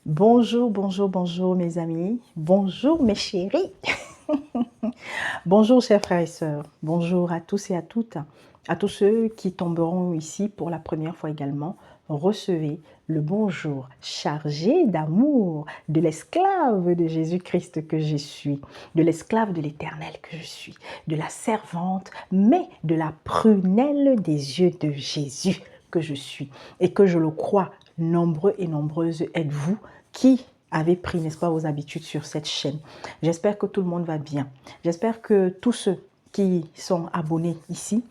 Bonjour, bonjour, bonjour mes amis. Bonjour mes chéris. Bonjour chers frères et sœurs. Bonjour à tous et à toutes. À tous ceux qui tomberont ici pour la première fois également. Recevez le bonjour chargé d'amour de l'esclave de Jésus-Christ que je suis, de l'esclave de l'Éternel que je suis, de la servante, mais de la prunelle des yeux de Jésus que je suis et que je le crois. Nombreux et nombreuses êtes-vous qui avez pris, n'est-ce pas, vos habitudes sur cette chaîne. J'espère que tout le monde va bien. J'espère que tous ceux qui sont abonnés ici,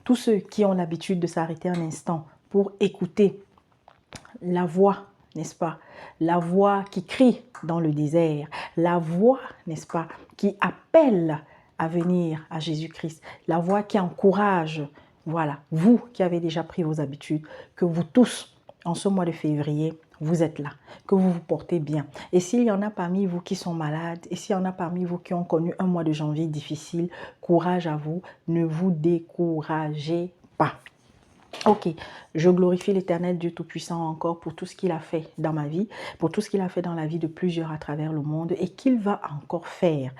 tous ceux qui ont l'habitude de s'arrêter un instant pour écouter la voix, n'est-ce pas, la voix qui crie dans le désert, la voix, n'est-ce pas, qui appelle à venir à Jésus-Christ, la voix qui encourage, voilà, vous qui avez déjà pris vos habitudes, que vous tous, en ce mois de février, vous êtes là, que vous vous portez bien. Et s'il y en a parmi vous qui sont malades, et s'il y en a parmi vous qui ont connu un mois de janvier difficile, courage à vous, ne vous découragez pas. Ok, je glorifie l'Éternel Dieu Tout-Puissant encore pour tout ce qu'il a fait dans ma vie, pour tout ce qu'il a fait dans la vie de plusieurs à travers le monde et qu'il va encore faire,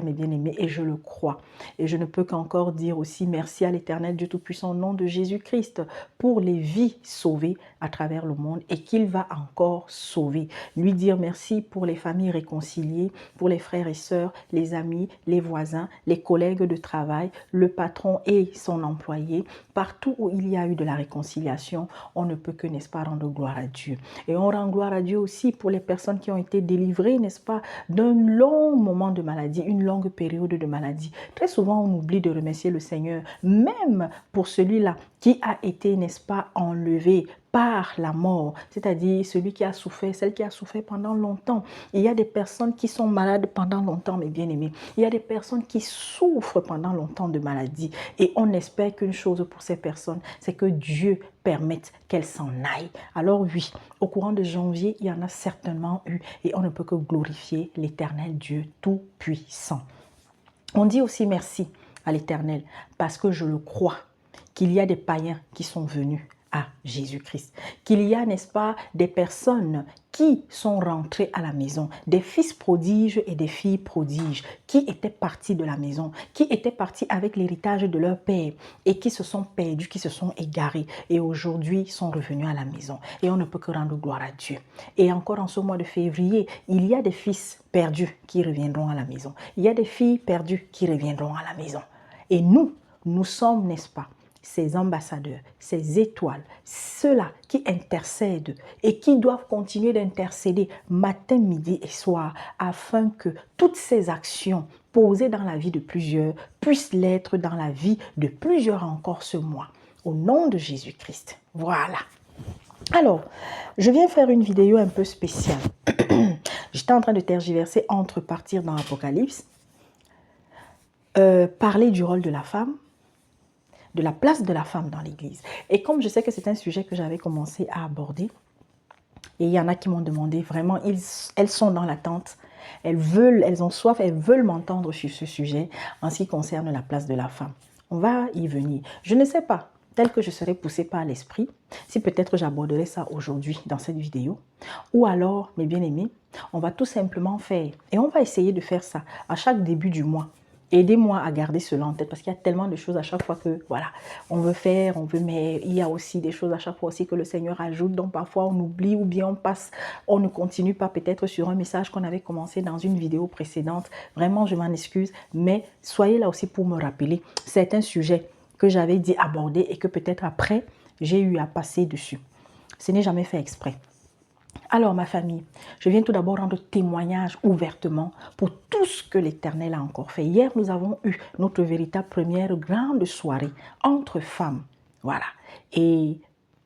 mes bien-aimés, et je le crois. Et je ne peux qu'encore dire aussi merci à l'Éternel Dieu Tout-Puissant au nom de Jésus-Christ pour les vies sauvées à travers le monde et qu'il va encore sauver. Lui dire merci pour les familles réconciliées, pour les frères et sœurs, les amis, les voisins, les collègues de travail, le patron et son employé. Partout où il y a eu de la réconciliation, on ne peut que, n'est-ce pas, rendre gloire à Dieu. Et on rend gloire à Dieu aussi pour les personnes qui ont été délivrées, n'est-ce pas, d'un long moment de maladie, une longue période de maladie. Très souvent, on oublie de remercier le Seigneur, même pour celui-là qui a été, n'est-ce pas, enlevé par la mort, c'est-à-dire celui qui a souffert, celle qui a souffert pendant longtemps. Il y a des personnes qui sont malades pendant longtemps, mes bien-aimés. Il y a des personnes qui souffrent pendant longtemps de maladie. Et on espère qu'une chose pour ces personnes, c'est que Dieu permette qu'elles s'en aillent. Alors oui, au courant de janvier, il y en a certainement eu. Et on ne peut que glorifier l'Éternel Dieu Tout-Puissant. On dit aussi merci à l'Éternel parce que je le crois qu'il y a des païens qui sont venus à Jésus-Christ. Qu'il y a, n'est-ce pas, des personnes qui sont rentrées à la maison, des fils prodiges et des filles prodiges qui étaient partis de la maison, qui étaient partis avec l'héritage de leur père et qui se sont perdus, qui se sont égarés et aujourd'hui sont revenus à la maison. Et on ne peut que rendre gloire à Dieu. Et encore en ce mois de février, il y a des fils perdus qui reviendront à la maison. Il y a des filles perdues qui reviendront à la maison. Et nous sommes, n'est-ce pas, ces ambassadeurs, ces étoiles, ceux-là qui intercèdent et qui doivent continuer d'intercéder matin, midi et soir afin que toutes ces actions posées dans la vie de plusieurs puissent l'être dans la vie de plusieurs encore ce mois. Au nom de Jésus-Christ. Voilà. Alors, je viens faire une vidéo un peu spéciale. J'étais en train de tergiverser entre partir dans l'Apocalypse, parler du rôle de la femme, de la place de la femme dans l'Église. Et comme je sais que c'est un sujet que j'avais commencé à aborder, et il y en a qui m'ont demandé, vraiment, elles sont dans l'attente, elles ont soif, elles veulent m'entendre sur ce sujet en ce qui concerne la place de la femme. On va y venir. Je ne sais pas, tel que je serai poussée par l'esprit, si peut-être j'aborderai ça aujourd'hui dans cette vidéo, ou alors, mes bien-aimés, on va tout simplement faire, et on va essayer de faire ça à chaque début du mois. Aidez-moi à garder cela en tête parce qu'il y a tellement de choses à chaque fois que, voilà, on veut faire, on veut, mais il y a aussi des choses à chaque fois aussi que le Seigneur ajoute. Donc parfois on oublie ou bien on passe, on ne continue pas peut-être sur un message qu'on avait commencé dans une vidéo précédente. Vraiment, je m'en excuse, mais soyez là aussi pour me rappeler certains sujets que j'avais dit aborder et que peut-être après, j'ai eu à passer dessus. Ce n'est jamais fait exprès. Alors ma famille, je viens tout d'abord rendre témoignage ouvertement pour tout ce que l'Éternel a encore fait. Hier, nous avons eu notre véritable première grande soirée entre femmes. Voilà. Et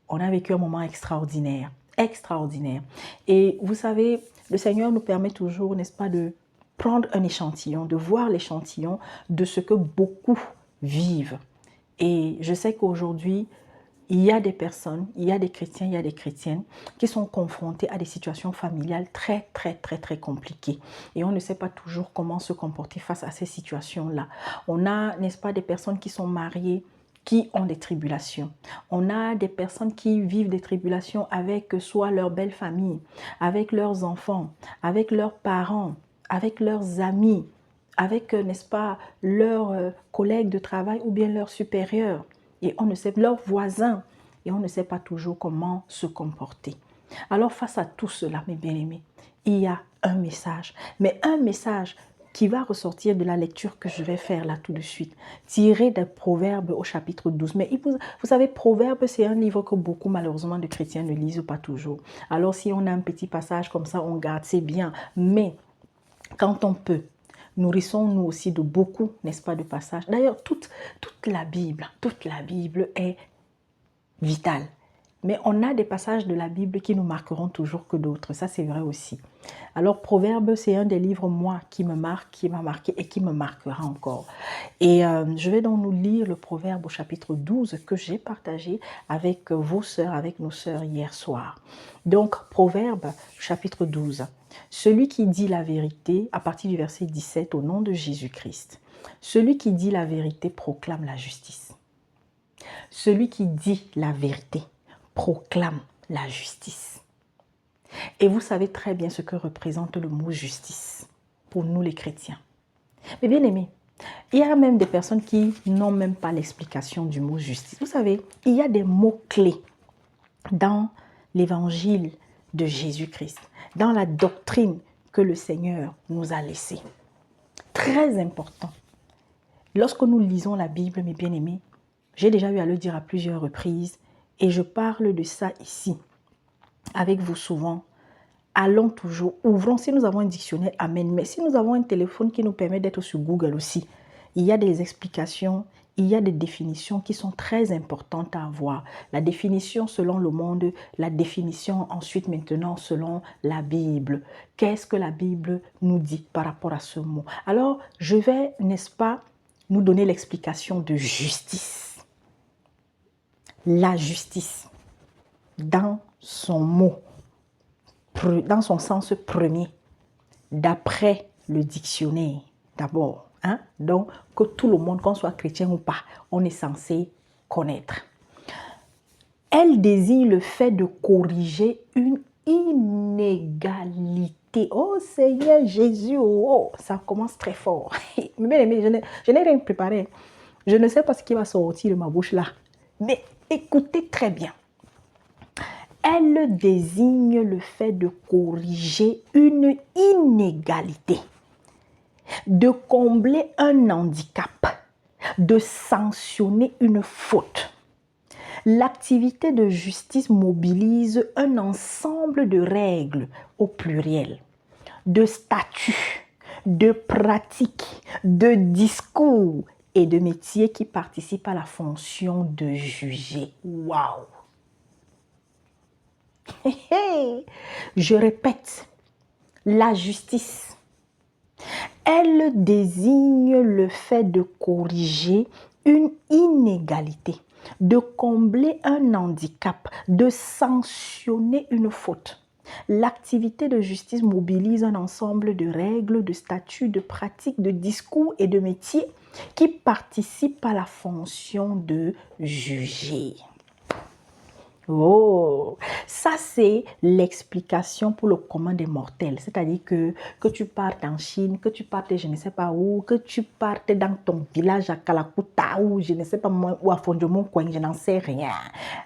on a vécu un moment extraordinaire. Extraordinaire. Et vous savez, le Seigneur nous permet toujours, n'est-ce pas, de prendre un échantillon, de voir l'échantillon de ce que beaucoup vivent. Et je sais qu'aujourd'hui, il y a des personnes, il y a des chrétiens, il y a des chrétiennes qui sont confrontés à des situations familiales très, très, très, très compliquées. Et on ne sait pas toujours comment se comporter face à ces situations-là. On a, n'est-ce pas, des personnes qui sont mariées qui ont des tribulations. On a des personnes qui vivent des tribulations avec soit leur belle famille, avec leurs enfants, avec leurs parents, avec leurs amis, avec, n'est-ce pas, leurs collègues de travail ou bien leurs supérieurs. Et on ne sait, leurs voisins. Et on ne sait pas toujours comment se comporter. Alors face à tout cela, mes bien-aimés, il y a un message. Mais un message qui va ressortir de la lecture que je vais faire là tout de suite, tiré des Proverbes au chapitre 12. Mais vous savez, Proverbes, c'est un livre que beaucoup, malheureusement, de chrétiens ne lisent pas toujours. Alors, si on a un petit passage comme ça, on garde, c'est bien. Mais, quand on peut, nourrissons-nous aussi de beaucoup, n'est-ce pas, de passages. D'ailleurs, toute la Bible est vitale. Mais on a des passages de la Bible qui nous marqueront toujours que d'autres. Ça, c'est vrai aussi. Alors, Proverbes, c'est un des livres, moi, qui me marque, qui m'a marqué et qui me marquera encore. Et je vais donc nous lire le Proverbe au chapitre 12 que j'ai partagé avec vos sœurs, avec nos sœurs hier soir. Donc, Proverbe, chapitre 12. Celui qui dit la vérité, à partir du verset 17, au nom de Jésus-Christ. Celui qui dit la vérité proclame la justice. Celui qui dit la vérité proclame la justice. Et vous savez très bien ce que représente le mot justice pour nous les chrétiens. Mais bien aimés, il y a même des personnes qui n'ont même pas l'explication du mot justice. Vous savez, il y a des mots-clés dans l'évangile de Jésus-Christ, dans la doctrine que le Seigneur nous a laissée. Très important. Lorsque nous lisons la Bible, mes bien-aimés, j'ai déjà eu à le dire à plusieurs reprises et je parle de ça ici avec vous souvent. Allons toujours, ouvrons, si nous avons un dictionnaire, amen, mais si nous avons un téléphone qui nous permet d'être sur Google aussi, il y a des explications, il y a des définitions qui sont très importantes à avoir. La définition selon le monde, la définition ensuite maintenant selon la Bible. Qu'est-ce que la Bible nous dit par rapport à ce mot? Alors, je vais, n'est-ce pas, nous donner l'explication de justice. La justice, dans son mot, dans son sens premier, d'après le dictionnaire, d'abord. Donc, que tout le monde, qu'on soit chrétien ou pas, on est censé connaître. Elle désigne le fait de corriger une inégalité. Oh Seigneur Jésus, oh, ça commence très fort. Mais je n'ai rien préparé. Je ne sais pas ce qui va sortir de ma bouche là. Mais écoutez très bien. Elle désigne le fait de corriger une inégalité, de combler un handicap, de sanctionner une faute. L'activité de justice mobilise un ensemble de règles au pluriel, de statuts, de pratiques, de discours et de métiers qui participent à la fonction de juger. Waouh! Je répète, la justice, elle désigne le fait de corriger une inégalité, de combler un handicap, de sanctionner une faute. L'activité de justice mobilise un ensemble de règles, de statuts, de pratiques, de discours et de métiers qui participent à la fonction de juger. Oh, ça c'est l'explication pour le commun des mortels. C'est-à-dire que tu partes en Chine, que tu partes je ne sais pas où, que tu partes dans ton village à Kalakuta ou je ne sais pas moi, ou à Fondjomoncoin, je n'en sais rien.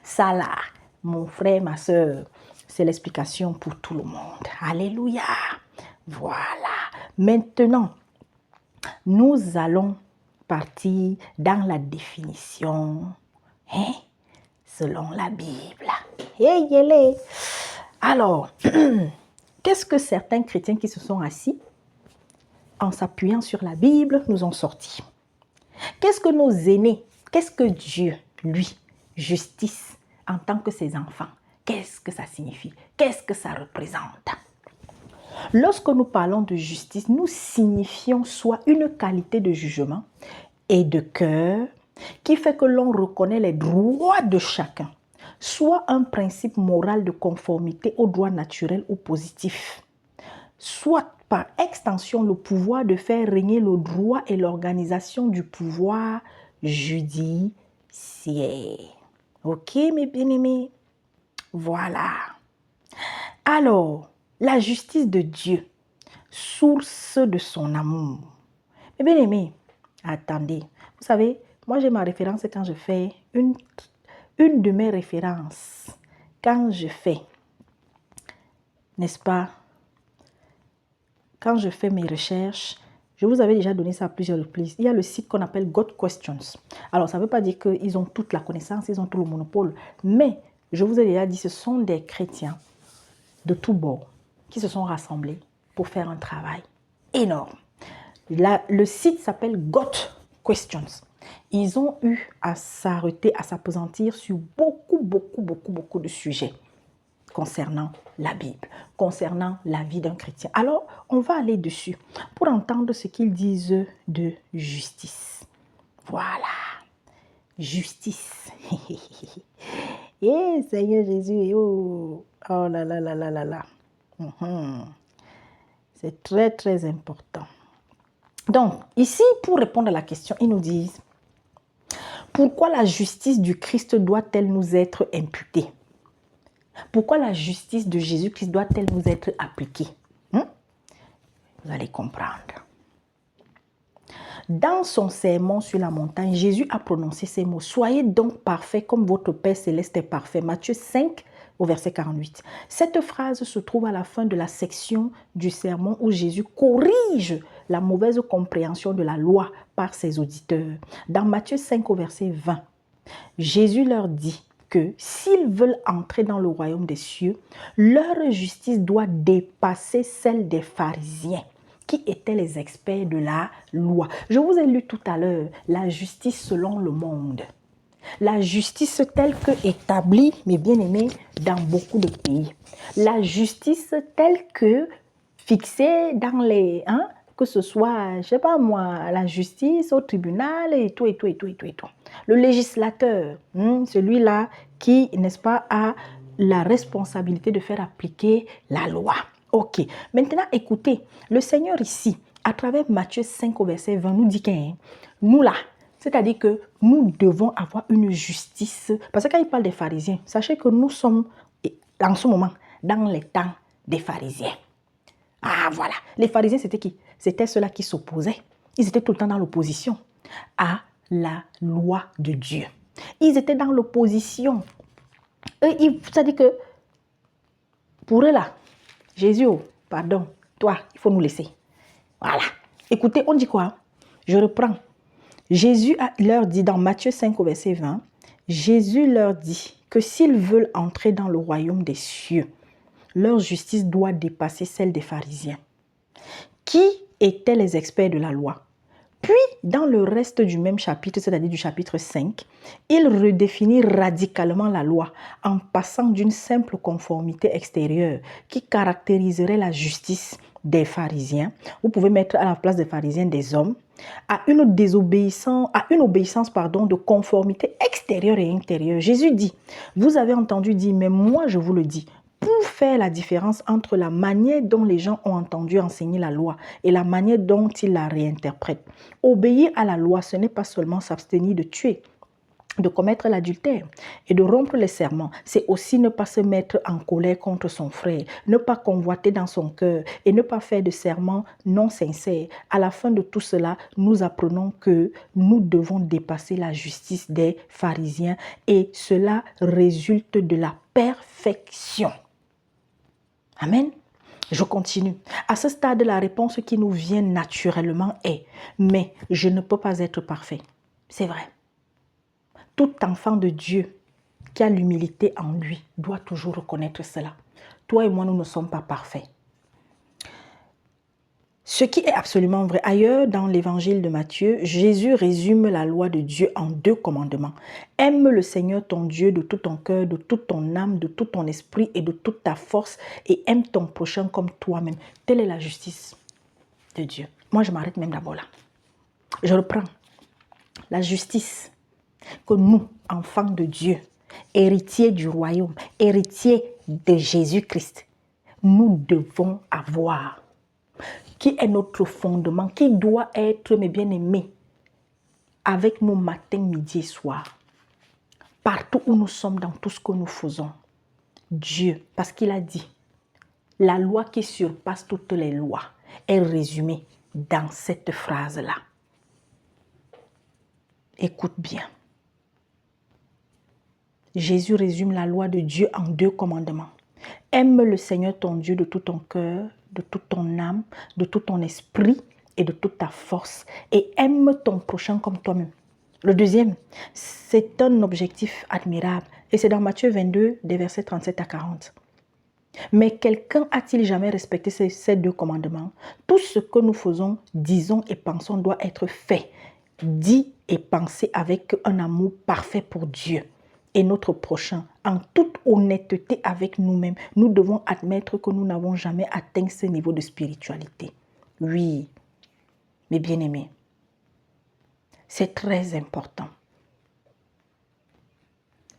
Ça là, mon frère, ma soeur, c'est l'explication pour tout le monde. Alléluia. Voilà. Maintenant, nous allons partir dans la définition. Selon la Bible. Alors, qu'est-ce que certains chrétiens qui se sont assis en s'appuyant sur la Bible nous ont sorti? Qu'est-ce que nos aînés, qu'est-ce que Dieu, lui, justice, en tant que ses enfants, qu'est-ce que ça signifie? Qu'est-ce que ça représente? Lorsque nous parlons de justice, nous signifions soit une qualité de jugement et de cœur, qui fait que l'on reconnaît les droits de chacun, soit un principe moral de conformité aux droits naturels ou positifs, soit par extension le pouvoir de faire régner le droit et l'organisation du pouvoir judiciaire. Ok, mes bien-aimés? Voilà. Alors, la justice de Dieu, source de son amour. Mes bien-aimés, attendez. Vous savez, moi j'ai ma référence quand je fais une de mes références. Quand je fais, n'est-ce pas, quand je fais mes recherches, je vous avais déjà donné ça à plusieurs reprises. Il y a le site qu'on appelle God Questions. Alors, ça ne veut pas dire qu'ils ont toute la connaissance, ils ont tout le monopole. Mais, je vous ai déjà dit, ce sont des chrétiens de tous bords qui se sont rassemblés pour faire un travail énorme. Là, le site s'appelle God Questions. Ils ont eu à s'arrêter, à s'appesantir sur beaucoup de sujets concernant la Bible, concernant la vie d'un chrétien. Alors, on va aller dessus pour entendre ce qu'ils disent de justice. Voilà, justice. Eh, Seigneur Jésus, oh, oh là là là là là là. C'est très important. Donc, ici, pour répondre à la question, ils nous disent, pourquoi la justice du Christ doit-elle nous être imputée? Pourquoi la justice de Jésus-Christ doit-elle nous être appliquée? Vous allez comprendre. Dans son sermon sur la montagne, Jésus a prononcé ces mots. Soyez donc parfaits comme votre Père céleste est parfait. Matthieu 5, au verset 48. Cette phrase se trouve à la fin de la section du sermon où Jésus corrige la mauvaise compréhension de la loi par ses auditeurs. Dans Matthieu 5, au verset 20, Jésus leur dit que s'ils veulent entrer dans le royaume des cieux, leur justice doit dépasser celle des pharisiens, qui étaient les experts de la loi. Je vous ai lu tout à l'heure la justice selon le monde. La justice telle que établie, mes bien-aimés, dans beaucoup de pays. La justice telle que fixée dans les... que ce soit, je ne sais pas moi, la justice, au tribunal et tout. Le législateur, celui-là qui, n'est-ce pas, a la responsabilité de faire appliquer la loi. Ok, maintenant écoutez, le Seigneur ici, à travers Matthieu 5 au verset 20, nous dit que nous là, c'est-à-dire que nous devons avoir une justice, parce que quand il parle des pharisiens, sachez que nous sommes en ce moment dans les temps des pharisiens. Ah voilà, les pharisiens c'était qui? C'était ceux-là qui s'opposaient. Ils étaient tout le temps dans l'opposition à la loi de Dieu. Ils étaient dans l'opposition. C'est-à-dire que pour eux là, Jésus, pardon, toi, il faut nous laisser. Voilà. Écoutez, on dit quoi? Je reprends. Jésus leur dit dans Matthieu 5 au verset 20, Jésus leur dit que s'ils veulent entrer dans le royaume des cieux, leur justice doit dépasser celle des pharisiens, qui étaient les experts de la loi. Puis, dans le reste du même chapitre, c'est-à-dire du chapitre 5, il redéfinit radicalement la loi en passant d'une simple conformité extérieure qui caractériserait la justice des pharisiens. Vous pouvez mettre à la place des pharisiens des hommes, à une obéissance de conformité extérieure et intérieure. Jésus dit, vous avez entendu dire, mais moi je vous le dis, pour faire la différence entre la manière dont les gens ont entendu enseigner la loi et la manière dont ils la réinterprètent. Obéir à la loi, ce n'est pas seulement s'abstenir de tuer, de commettre l'adultère et de rompre les serments. C'est aussi ne pas se mettre en colère contre son frère, ne pas convoiter dans son cœur et ne pas faire de serments non sincères. À la fin de tout cela, nous apprenons que nous devons dépasser la justice des pharisiens et cela résulte de la perfection. Amen. Je continue. À ce stade, la réponse qui nous vient naturellement est « Mais je ne peux pas être parfait. » C'est vrai. Tout enfant de Dieu qui a l'humilité en lui doit toujours reconnaître cela. Toi et moi, nous ne sommes pas parfaits. Ce qui est absolument vrai. Ailleurs, dans l'évangile de Matthieu, Jésus résume la loi de Dieu en 2 commandements. Aime le Seigneur ton Dieu de tout ton cœur, de toute ton âme, de tout ton esprit et de toute ta force et aime ton prochain comme toi-même. Telle est la justice de Dieu. Moi, je m'arrête même d'abord là. Je reprends. La justice que nous, enfants de Dieu, héritiers du royaume, héritiers de Jésus-Christ, nous devons avoir. Qui est notre fondement, qui doit être, mes bien-aimés, avec nous matin, midi et soir. partout où nous sommes, dans tout ce que nous faisons. Dieu, parce qu'il a dit, la loi qui surpasse toutes les lois est résumée dans cette phrase-là. Écoute bien. Jésus résume la loi de Dieu en 2 commandements. Aime le Seigneur ton Dieu de tout ton cœur, de toute ton âme, de tout ton esprit et de toute ta force. Et aime ton prochain comme toi-même. Le deuxième, c'est un objectif admirable. Et c'est dans Matthieu 22, des versets 37 à 40. Mais quelqu'un a-t-il jamais respecté ces 2 commandements? Tout ce que nous faisons, disons et pensons doit être fait, dit et pensé avec un amour parfait pour Dieu et notre prochain. En toute honnêteté avec nous-mêmes, nous devons admettre que nous n'avons jamais atteint ce niveau de spiritualité. Oui, mes bien-aimés, c'est très important.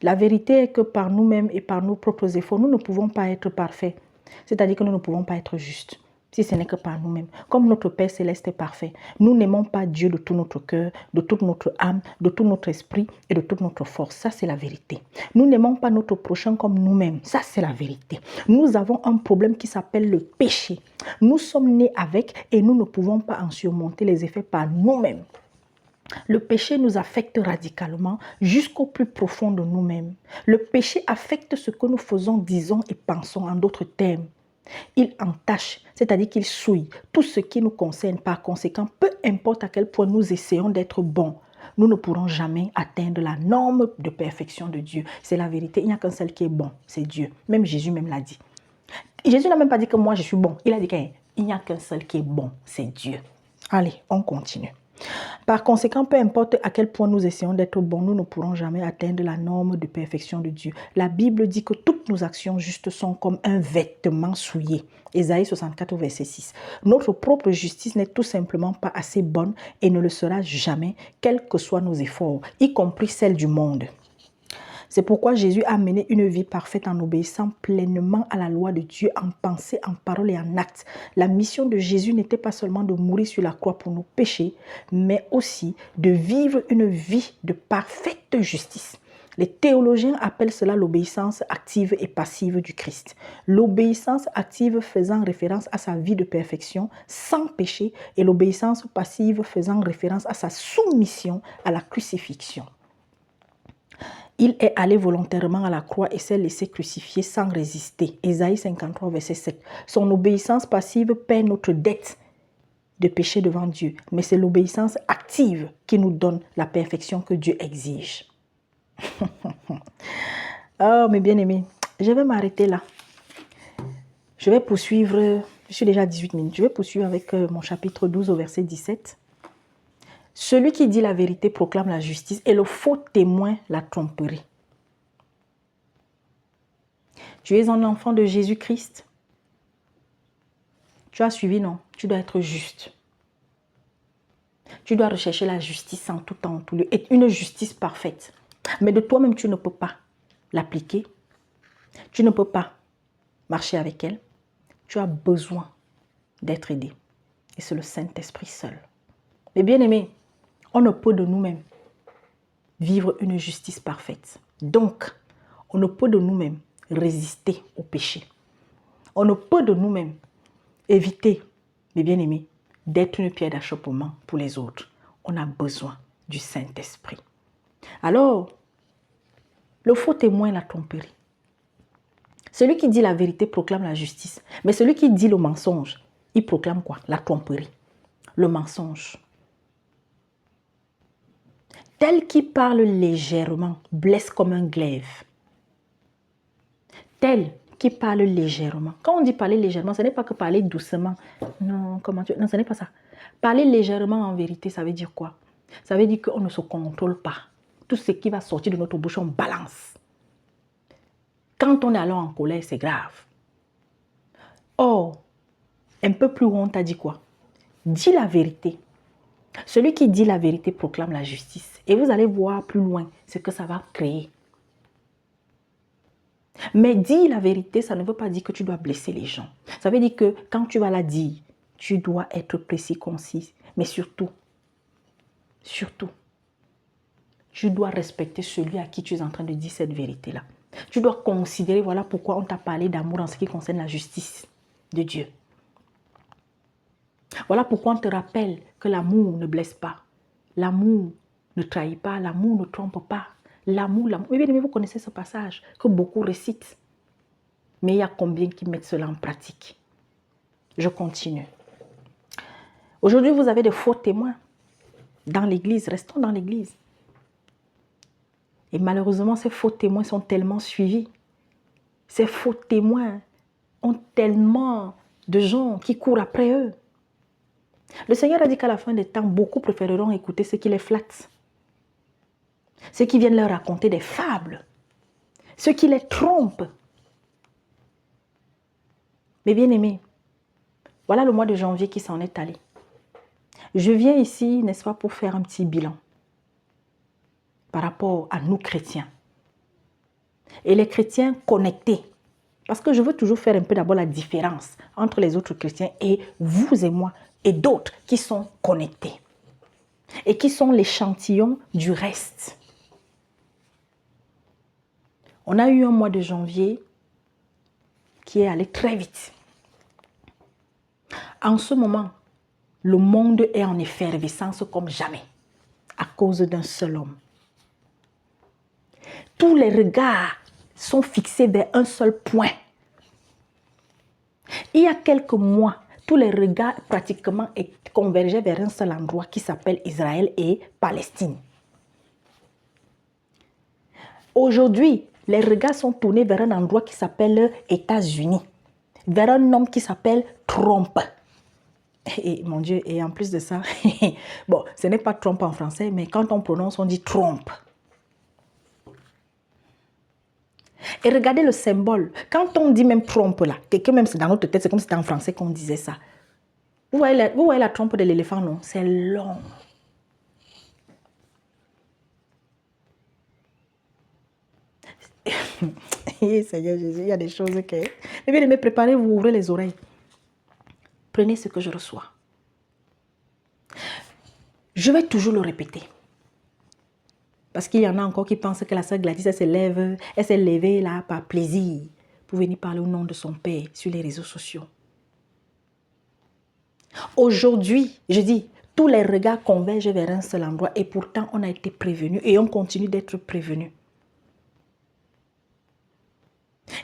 La vérité est que par nous-mêmes et par nos propres efforts, nous ne pouvons pas être parfaits. C'est-à-dire que nous ne pouvons pas être justes, si ce n'est que par nous-mêmes. Comme notre Père Céleste est parfait, nous n'aimons pas Dieu de tout notre cœur, de toute notre âme, de tout notre esprit et de toute notre force. Ça, c'est la vérité. Nous n'aimons pas notre prochain comme nous-mêmes. Ça, c'est la vérité. Nous avons un problème qui s'appelle le péché. Nous sommes nés avec et nous ne pouvons pas en surmonter les effets par nous-mêmes. Le péché nous affecte radicalement jusqu'au plus profond de nous-mêmes. Le péché affecte ce que nous faisons, disons et pensons. En d'autres termes, il entache, c'est-à-dire qu'il souille tout ce qui nous concerne. Par conséquent, peu importe à quel point nous essayons d'être bons, nous ne pourrons jamais atteindre la norme de perfection de Dieu. C'est la vérité, il n'y a qu'un seul qui est bon, c'est Dieu. Même Jésus même l'a dit. Jésus n'a même pas dit que moi je suis bon. Il a dit qu'il n'y a qu'un seul qui est bon, c'est Dieu. Allez, on continue. Par conséquent, peu importe à quel point nous essayons d'être bons, nous ne pourrons jamais atteindre la norme de perfection de Dieu. La Bible dit que toutes nos actions justes sont comme un vêtement souillé. Ésaïe 64, verset 6. Notre propre justice n'est tout simplement pas assez bonne et ne le sera jamais, quels que soient nos efforts, y compris celle du monde. C'est pourquoi Jésus a mené une vie parfaite en obéissant pleinement à la loi de Dieu en pensée, en parole et en acte. La mission de Jésus n'était pas seulement de mourir sur la croix pour nos péchés, mais aussi de vivre une vie de parfaite justice. Les théologiens appellent cela l'obéissance active et passive du Christ. L'obéissance active faisant référence à sa vie de perfection sans péché et l'obéissance passive faisant référence à sa soumission à la crucifixion. Il est allé volontairement à la croix et s'est laissé crucifier sans résister. Ésaïe 53, verset 7. Son obéissance passive paie notre dette de péché devant Dieu. Mais c'est l'obéissance active qui nous donne la perfection que Dieu exige. Oh, mes bien-aimés, je vais m'arrêter là. Je vais poursuivre, je suis déjà à 18 minutes. Je vais poursuivre avec mon chapitre 12 au verset 17. Celui qui dit la vérité proclame la justice et le faux témoin la tromperie. Tu es un enfant de Jésus-Christ. Tu as suivi, non? Tu dois être juste. Tu dois rechercher la justice en tout temps, en tout lieu. Et une justice parfaite. Mais de toi-même, tu ne peux pas l'appliquer. Tu ne peux pas marcher avec elle. Tu as besoin d'être aidé. Et c'est le Saint-Esprit seul. Mais bien aimé, on ne peut de nous-mêmes vivre une justice parfaite. Donc, on ne peut de nous-mêmes résister au péché. On ne peut de nous-mêmes éviter, mes bien-aimés, d'être une pierre d'achoppement pour les autres. On a besoin du Saint-Esprit. Alors, le faux témoin, la tromperie. Celui qui dit la vérité proclame la justice. Mais celui qui dit le mensonge, il proclame quoi? La tromperie, le mensonge. Tel qui parle légèrement blesse comme un glaive. Tel qui parle légèrement. Quand on dit parler légèrement, ce n'est pas que parler doucement. Non, non, ce n'est pas ça. Parler légèrement en vérité, ça veut dire quoi? Ça veut dire qu'on ne se contrôle pas. Tout ce qui va sortir de notre bouche, on balance. Quand on est alors en colère, c'est grave. Or, un peu plus haut, on t'a dit quoi? Dis la vérité. Celui qui dit la vérité proclame la justice. Et vous allez voir plus loin ce que ça va créer. Mais dire la vérité, ça ne veut pas dire que tu dois blesser les gens. Ça veut dire que quand tu vas la dire, tu dois être précis, concis. Mais surtout, Tu dois respecter celui à qui tu es en train de dire cette vérité-là. Tu dois considérer, voilà pourquoi on t'a parlé d'amour en ce qui concerne la justice de Dieu. Voilà pourquoi on te rappelle que l'amour ne blesse pas. L'amour ne trahit pas, l'amour ne trompe pas. L'amour. Oui, bien aimé, vous connaissez ce passage que beaucoup récitent. Mais il y a combien qui mettent cela en pratique? Je continue. Aujourd'hui, vous avez des faux témoins dans l'église. Restons dans l'église. Et malheureusement, ces faux témoins sont tellement suivis. Ces faux témoins ont tellement de gens qui courent après eux. Le Seigneur a dit qu'à la fin des temps, beaucoup préféreront écouter ceux qui les flattent. Ceux qui viennent leur raconter des fables. Ceux qui les trompent. Mais bien aimés, voilà le mois de janvier qui s'en est allé. Je viens ici, n'est-ce pas, pour faire un petit bilan par rapport à nous chrétiens. Et les chrétiens connectés. Parce que je veux toujours faire un peu d'abord la différence entre les autres chrétiens et vous et moi et d'autres qui sont connectés. Et qui sont l'échantillon du reste. On a eu un mois de janvier qui est allé très vite. En ce moment, le monde est en effervescence comme jamais à cause d'un seul homme. Tous les regards sont fixés vers un seul point. Il y a quelques mois, tous les regards pratiquement convergeaient vers un seul endroit qui s'appelle Israël et Palestine. Aujourd'hui, les regards sont tournés vers un endroit qui s'appelle États-Unis, vers un homme qui s'appelle Trump. Et mon Dieu, et en plus de ça, bon, ce n'est pas Trump en français, mais quand on prononce, on dit Trump. Et regardez le symbole. Quand on dit même Trump là, quelqu'un même dans notre tête, c'est comme si c'était en français qu'on disait ça. Vous voyez la trompe de l'éléphant, non? C'est long. Seigneur Jésus, il y a des choses que... Mais bien aimé, préparez-vous, ouvrez les oreilles. Prenez ce que je reçois. Je vais toujours le répéter. Parce qu'il y en a encore qui pensent que la sœur Gladys, elle s'est levée là par plaisir pour venir parler au nom de son Père sur les réseaux sociaux. Aujourd'hui, je dis, tous les regards convergent vers un seul endroit et pourtant on a été prévenu et on continue d'être prévenu.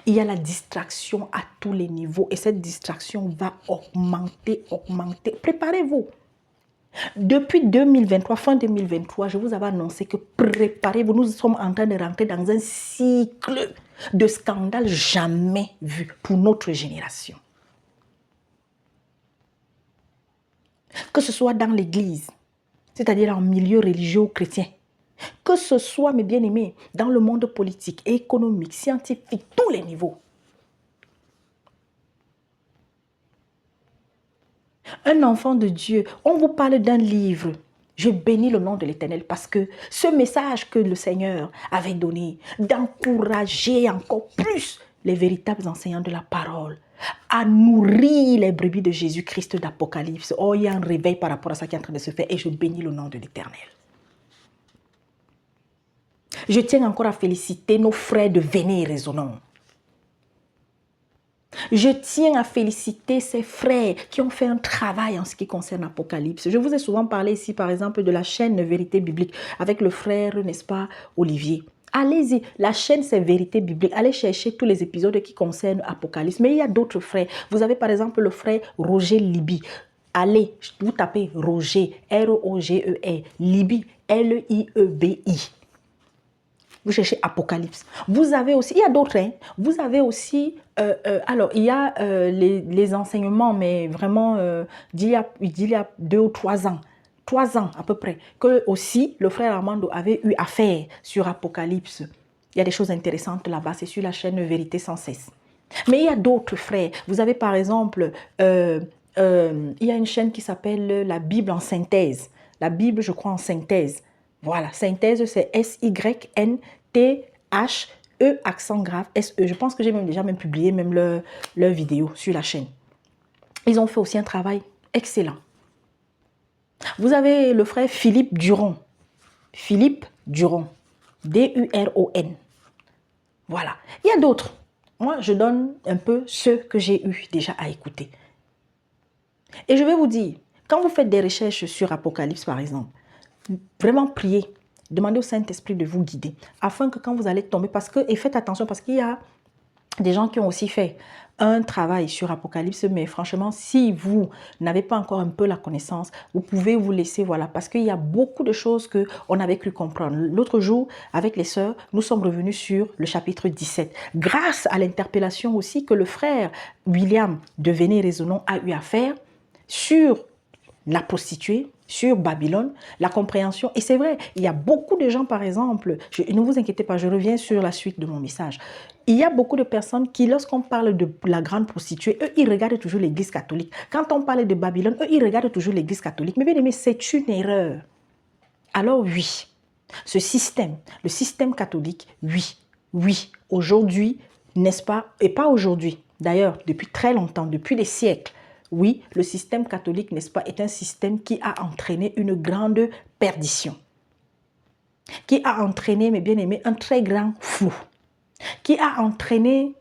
Il y a la distraction à tous les niveaux et cette distraction va augmenter. Préparez-vous. Depuis 2023, fin 2023, je vous avais annoncé que préparez-vous. Nous sommes en train de rentrer dans un cycle de scandales jamais vu pour notre génération. Que ce soit dans l'église, c'est-à-dire en milieu religieux ou chrétien, que ce soit, mes bien-aimés, dans le monde politique, économique, scientifique, tous les niveaux. Un enfant de Dieu, on vous parle d'un livre. Je bénis le nom de l'Éternel parce que ce message que le Seigneur avait donné, d'encourager encore plus les véritables enseignants de la parole, à nourrir les brebis de Jésus-Christ d'Apocalypse. Oh, il y a un réveil par rapport à ça qui est en train de se faire et je bénis le nom de l'Éternel. Je tiens encore à féliciter nos frères de Venez et Raisonnons. Je tiens à féliciter ces frères qui ont fait un travail en ce qui concerne l'Apocalypse. Je vous ai souvent parlé ici, par exemple, de la chaîne Vérité Biblique avec le frère, n'est-ce pas, Olivier. Allez-y, la chaîne c'est Vérité Biblique. Allez chercher tous les épisodes qui concernent l'Apocalypse. Mais il y a d'autres frères. Vous avez par exemple le frère Roger Liby. Allez, vous tapez Roger, R-O-G-E-R, Liby, L-I-E-B-I. Vous cherchez Apocalypse. Vous avez aussi, il y a d'autres, hein, vous avez aussi, alors il y a les enseignements, mais vraiment d'il y a 2 ou 3 ans. 3 ans à peu près, que aussi le frère Armando avait eu affaire sur Apocalypse. Il y a des choses intéressantes là-bas, c'est sur la chaîne Vérité sans cesse. Mais il y a d'autres frères. Vous avez par exemple, il y a une chaîne qui s'appelle la Bible en synthèse. La Bible, je crois, en synthèse. Voilà, synthèse, c'est S-Y-N-T-H-E, accent grave, S-E. Je pense que j'ai déjà publié même leur vidéo sur la chaîne. Ils ont fait aussi un travail excellent. Vous avez le frère Philippe Duron. Philippe Duron. D-U-R-O-N. Voilà. Il y a d'autres. Moi, je donne un peu ceux que j'ai eu déjà à écouter. Et je vais vous dire, quand vous faites des recherches sur Apocalypse, par exemple, vraiment priez, demandez au Saint-Esprit de vous guider, afin que quand vous allez tomber, et faites attention, parce qu'il y a des gens qui ont aussi fait un travail sur Apocalypse, mais franchement, si vous n'avez pas encore un peu la connaissance, vous pouvez vous laisser, voilà, parce qu'il y a beaucoup de choses qu'on avait cru comprendre. L'autre jour, avec les sœurs, nous sommes revenus sur le chapitre 17, grâce à l'interpellation aussi que le frère William de Venez-Raisonnons a eu à faire sur la prostituée, sur Babylone, la compréhension. Et c'est vrai, il y a beaucoup de gens, par exemple, ne vous inquiétez pas, je reviens sur la suite de mon message. Il y a beaucoup de personnes qui, lorsqu'on parle de la grande prostituée, eux, ils regardent toujours l'église catholique. Quand on parle de Babylone, eux, ils regardent toujours l'église catholique. Mais bien aimé, c'est une erreur. Alors oui, ce système, le système catholique, oui, aujourd'hui, n'est-ce pas, et pas aujourd'hui, d'ailleurs, depuis très longtemps, depuis des siècles, oui, le système catholique, n'est-ce pas, est un système qui a entraîné une grande perdition, qui a entraîné, mes bien-aimés, un très grand flou, qui a entraîné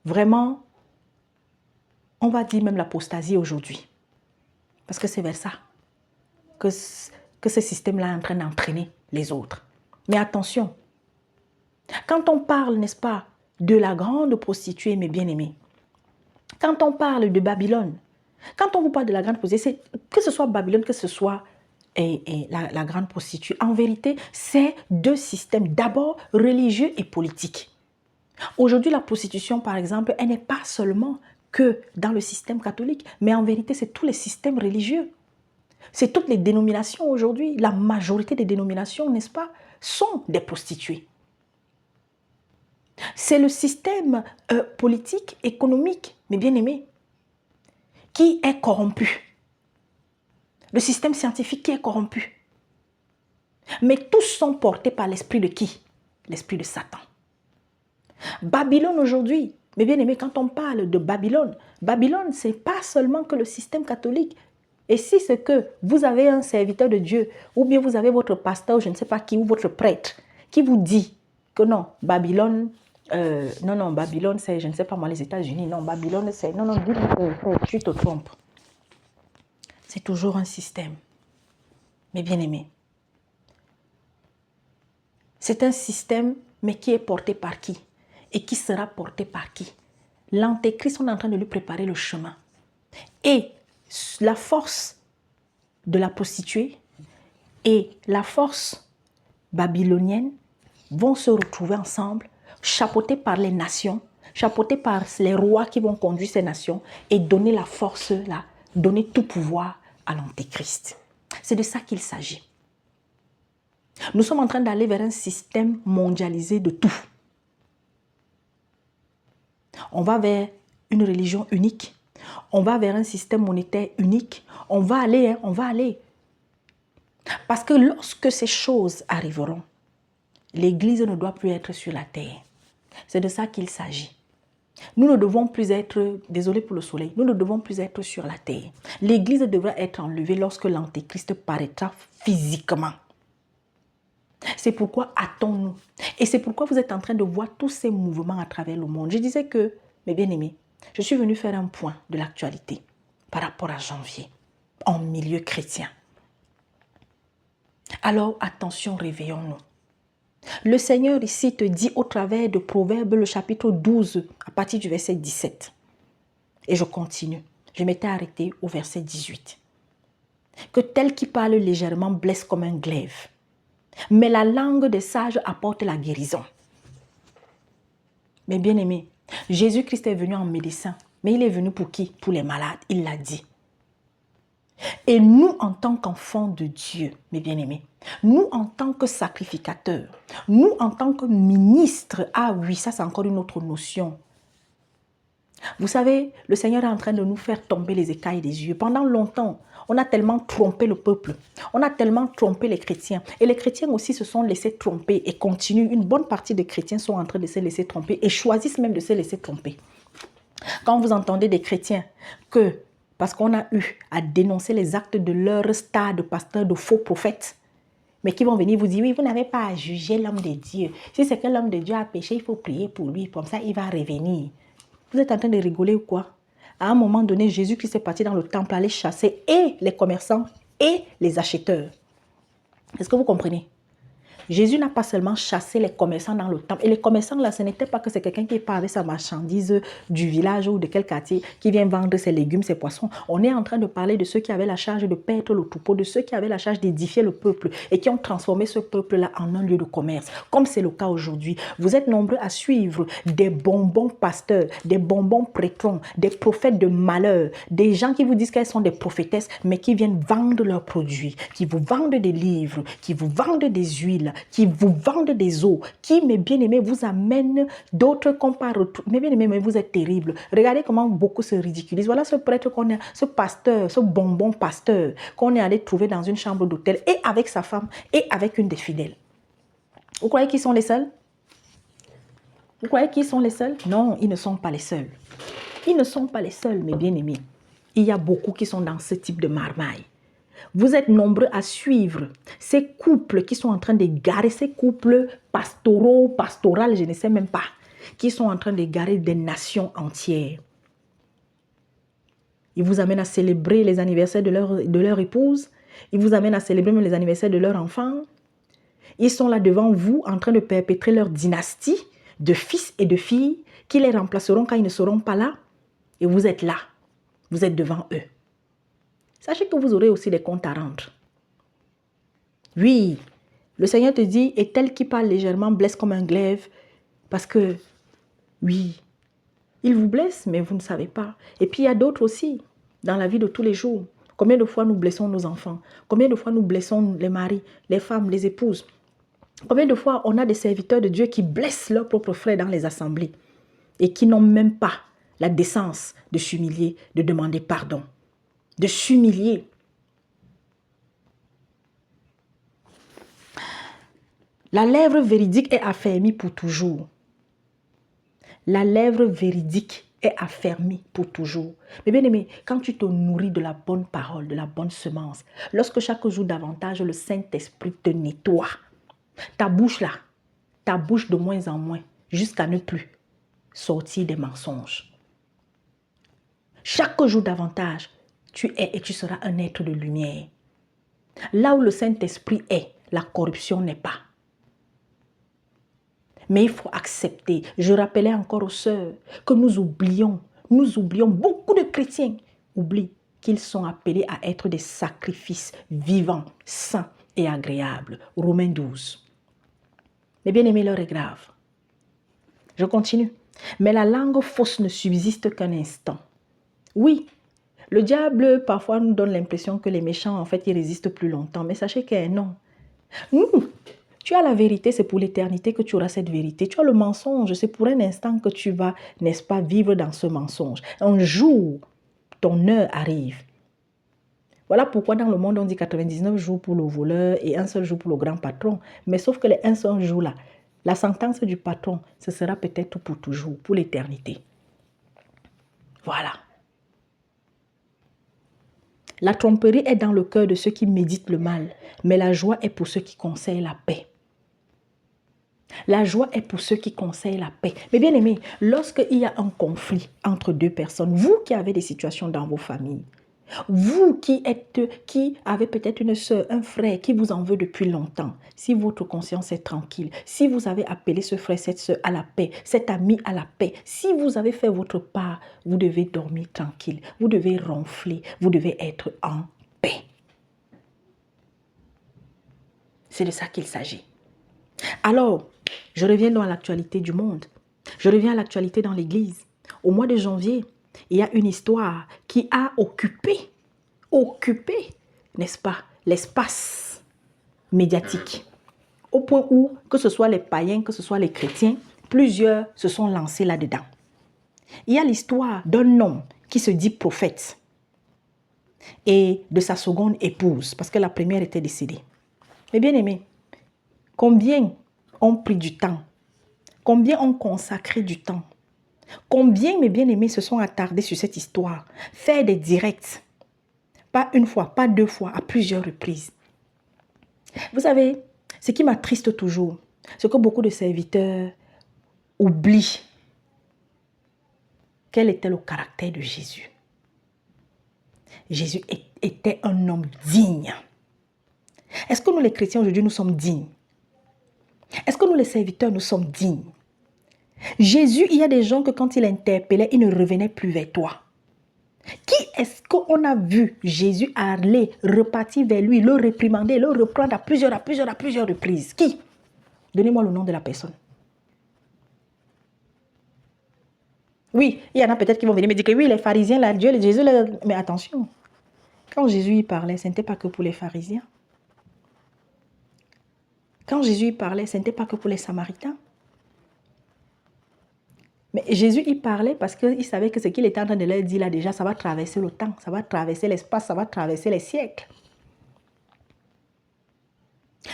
vraiment, on va dire même l'apostasie aujourd'hui. Parce que c'est vers ça que ce système-là est en train d'entraîner les autres. Mais attention, quand on parle, n'est-ce pas, de la grande prostituée, mes bien-aimés, quand on parle de Babylone, quand on vous parle de la grande prostituée, que ce soit Babylone, que ce soit la grande prostituée, en vérité, c'est deux systèmes, d'abord religieux et politiques. Aujourd'hui, la prostitution, par exemple, elle n'est pas seulement que dans le système catholique, mais en vérité, c'est tous les systèmes religieux. C'est toutes les dénominations aujourd'hui. La majorité des dénominations, n'est-ce pas, sont des prostituées. C'est le système politique, économique, mais bien aimé, qui est corrompu. Le système scientifique qui est corrompu. Mais tous sont portés par l'esprit de qui? L'esprit de Satan. Babylone aujourd'hui, mais bien aimé, quand on parle de Babylone, Babylone, ce n'est pas seulement que le système catholique. Et si c'est que vous avez un serviteur de Dieu, ou bien vous avez votre pasteur, je ne sais pas qui, ou votre prêtre, qui vous dit que non, Babylone, Babylone, c'est, je ne sais pas moi, les États-Unis, non, Babylone, c'est, non, tu te trompes. C'est toujours un système. Mais bien aimé, c'est un système, mais qui est porté par qui? Et qui sera porté par qui? L'Antéchrist, on est en train de lui préparer le chemin. Et la force de la prostituée et la force babylonienne vont se retrouver ensemble, chapeautés par les nations, chapeautés par les rois qui vont conduire ces nations et donner la force là, donner tout pouvoir à l'Antéchrist. C'est de ça qu'il s'agit. Nous sommes en train d'aller vers un système mondialisé de tout. On va vers une religion unique. On va vers un système monétaire unique. On va aller. Parce que lorsque ces choses arriveront, l'Église ne doit plus être sur la terre. C'est de ça qu'il s'agit. Nous ne devons plus être, désolé pour le soleil, nous ne devons plus être sur la terre. L'Église devra être enlevée lorsque l'Antéchrist paraîtra physiquement. C'est pourquoi hâtons-nous. Et c'est pourquoi vous êtes en train de voir tous ces mouvements à travers le monde. Je disais que, mes bien-aimés, je suis venue faire un point de l'actualité par rapport à janvier, en milieu chrétien. Alors, attention, réveillons-nous. Le Seigneur ici te dit au travers de Proverbes, le chapitre 12, à partir du verset 17. Et je continue. Je m'étais arrêtée au verset 18. Que tel qui parle légèrement blesse comme un glaive. Mais la langue des sages apporte la guérison. Mais bien aimé, Jésus-Christ est venu en médecin. Mais il est venu pour qui? Pour les malades, il l'a dit. Et nous, en tant qu'enfants de Dieu, mes bien-aimés, nous, en tant que sacrificateurs, nous, en tant que ministres, ah oui, ça c'est encore une autre notion. Vous savez, le Seigneur est en train de nous faire tomber les écailles des yeux. Pendant longtemps, on a tellement trompé le peuple, on a tellement trompé les chrétiens. Et les chrétiens aussi se sont laissés tromper et continuent. Une bonne partie des chrétiens sont en train de se laisser tromper et choisissent même de se laisser tromper. Quand vous entendez des chrétiens que, parce qu'on a eu à dénoncer les actes de leur stade de pasteurs, de faux prophètes, mais qui vont venir vous dire, oui, vous n'avez pas à juger l'homme de Dieu. Si c'est que l'homme de Dieu a péché, il faut prier pour lui, comme ça il va revenir. Vous êtes en train de rigoler ou quoi? À un moment donné, Jésus-Christ est parti dans le temple aller chasser et les commerçants et les acheteurs. Est-ce que vous comprenez? Jésus n'a pas seulement chassé les commerçants dans le temple. Et les commerçants, là, ce n'était pas que c'est quelqu'un qui part avec sa marchandise du village ou de quel quartier, qui vient vendre ses légumes, ses poissons. On est en train de parler de ceux qui avaient la charge de paître le troupeau, de ceux qui avaient la charge d'édifier le peuple et qui ont transformé ce peuple-là en un lieu de commerce, comme c'est le cas aujourd'hui. Vous êtes nombreux à suivre des bonbons pasteurs, des bonbons prêtrons, des prophètes de malheur, des gens qui vous disent qu'elles sont des prophétesses, mais qui viennent vendre leurs produits, qui vous vendent des livres, qui vous vendent des huiles, qui vous vendent des eaux, qui, mes bien-aimés, vous amènent d'autres qu'on pas retrouver. Mes bien-aimés, mais vous êtes terribles. Regardez comment beaucoup se ridiculisent. Voilà ce prêtre qu'on a, ce pasteur, ce bonbon pasteur qu'on est allé trouver dans une chambre d'hôtel et avec sa femme et avec une des fidèles. Vous croyez qu'ils sont les seuls? Vous croyez qu'ils sont les seuls? Non, ils ne sont pas les seuls. Ils ne sont pas les seuls, mes bien-aimés. Il y a beaucoup qui sont dans ce type de marmaille. Vous êtes nombreux à suivre ces couples qui sont en train d'égarer, ces couples pastoraux, pastorales, je ne sais même pas, qui sont en train d'égarer des nations entières. Ils vous amènent à célébrer les anniversaires de leur épouse. Ils vous amènent à célébrer même les anniversaires de leurs enfants. Ils sont là devant vous en train de perpétrer leur dynastie de fils et de filles qui les remplaceront quand ils ne seront pas là. Et vous êtes là. Vous êtes devant eux. Sachez que vous aurez aussi des comptes à rendre. Oui, le Seigneur te dit, et tel qui parle légèrement blesse comme un glaive, parce que, oui, il vous blesse, mais vous ne savez pas. Et puis il y a d'autres aussi, dans la vie de tous les jours. Combien de fois nous blessons nos enfants? Combien de fois nous blessons les maris, les femmes, les épouses? Combien de fois on a des serviteurs de Dieu qui blessent leurs propres frères dans les assemblées et qui n'ont même pas la décence de s'humilier, de demander pardon, de s'humilier. La lèvre véridique est affermie pour toujours. La lèvre véridique est affermie pour toujours. Mais bien aimé, quand tu te nourris de la bonne parole, de la bonne semence, lorsque chaque jour davantage le Saint-Esprit te nettoie, ta bouche là, ta bouche de moins en moins, jusqu'à ne plus sortir des mensonges. Chaque jour davantage, tu es et tu seras un être de lumière. Là où le Saint-Esprit est, la corruption n'est pas. Mais il faut accepter. Je rappelais encore aux sœurs que nous oublions, beaucoup de chrétiens oublient qu'ils sont appelés à être des sacrifices vivants, saints et agréables. Romains 12. Mais bien aimé, l'heure est grave. Je continue. Mais la langue fausse ne subsiste qu'un instant. Oui, le diable parfois nous donne l'impression que les méchants, en fait, ils résistent plus longtemps. Mais sachez que non. Tu as la vérité, c'est pour l'éternité que tu auras cette vérité. Tu as le mensonge, c'est pour un instant que tu vas, n'est-ce pas, vivre dans ce mensonge. Un jour, ton heure arrive. Voilà pourquoi dans le monde, on dit 99 jours pour le voleur et un seul jour pour le grand patron. Mais sauf que les un seul jour là, la sentence du patron, ce sera peut-être pour toujours, pour l'éternité. Voilà. La tromperie est dans le cœur de ceux qui méditent le mal, mais la joie est pour ceux qui conseillent la paix. La joie est pour ceux qui conseillent la paix. Mais bien aimé, lorsqu'il y a un conflit entre deux personnes, vous qui avez des situations dans vos familles, vous qui avez peut-être une soeur, un frère qui vous en veut depuis longtemps, si votre conscience est tranquille, si vous avez appelé ce frère, cette soeur à la paix, cet ami à la paix, si vous avez fait votre part, vous devez dormir tranquille, vous devez ronfler, vous devez être en paix. C'est de ça qu'il s'agit. Alors, je reviens dans l'actualité du monde. Je reviens à l'actualité dans l'Église. Au mois de janvier, il y a une histoire qui a occupé, n'est-ce pas, l'espace médiatique. Au point où, que ce soit les païens, que ce soit les chrétiens, plusieurs se sont lancés là-dedans. Il y a l'histoire d'un homme qui se dit prophète et de sa seconde épouse, parce que la première était décédée. Mais bien aimé, combien ont pris du temps? Combien ont consacré du temps? Combien, mes bien-aimés, se sont attardés sur cette histoire? Faire des directs, pas une fois, pas deux fois, à plusieurs reprises. Vous savez, ce qui m'attriste toujours, c'est que beaucoup de serviteurs oublient quel était le caractère de Jésus. Jésus était un homme digne. Est-ce que nous les chrétiens aujourd'hui, nous sommes dignes? Est-ce que nous les serviteurs, nous sommes dignes? Jésus, il y a des gens que quand il interpellait, il ne revenait plus vers toi. Qui est-ce qu'on a vu Jésus aller, repartir vers lui, le réprimander, le reprendre à plusieurs reprises? Qui? Donnez-moi le nom de la personne. Oui, il y en a peut-être qui vont venir me dire que oui, les pharisiens, là, Dieu, Jésus, là, mais attention, quand Jésus y parlait, ce n'était pas que pour les pharisiens. Quand Jésus y parlait, ce n'était pas que pour les Samaritains. Mais Jésus y parlait parce qu'il savait que ce qu'il était en train de leur dire là déjà, ça va traverser le temps, ça va traverser l'espace, ça va traverser les siècles.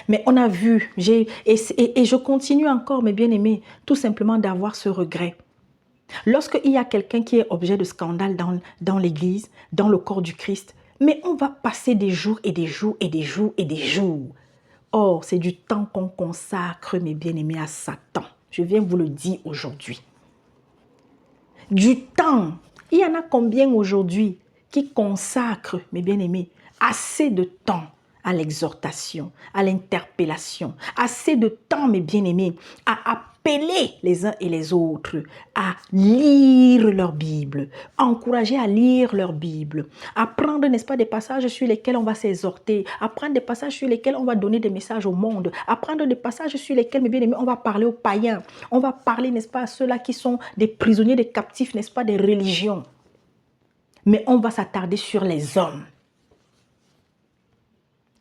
Mais on a vu, et je continue encore, mes bien-aimés, tout simplement d'avoir ce regret. Lorsqu'il y a quelqu'un qui est objet de scandale dans l'église, dans le corps du Christ, mais on va passer des jours et des jours et des jours et des jours. Or, c'est du temps qu'on consacre, mes bien-aimés, à Satan. Je viens vous le dire aujourd'hui. Du temps. Il y en a combien aujourd'hui qui consacrent, mes bien-aimés, assez de temps à l'exhortation, à l'interpellation, assez de temps, mes bien-aimés, à appeler les uns et les autres à lire leur Bible, à encourager à lire leur Bible, à prendre, n'est-ce pas, des passages sur lesquels on va s'exhorter, à prendre des passages sur lesquels on va donner des messages au monde, à prendre des passages sur lesquels, mes bien-aimés, on va parler aux païens, on va parler, n'est-ce pas, à ceux-là qui sont des prisonniers, des captifs, n'est-ce pas, des religions. Mais on va s'attarder sur les hommes.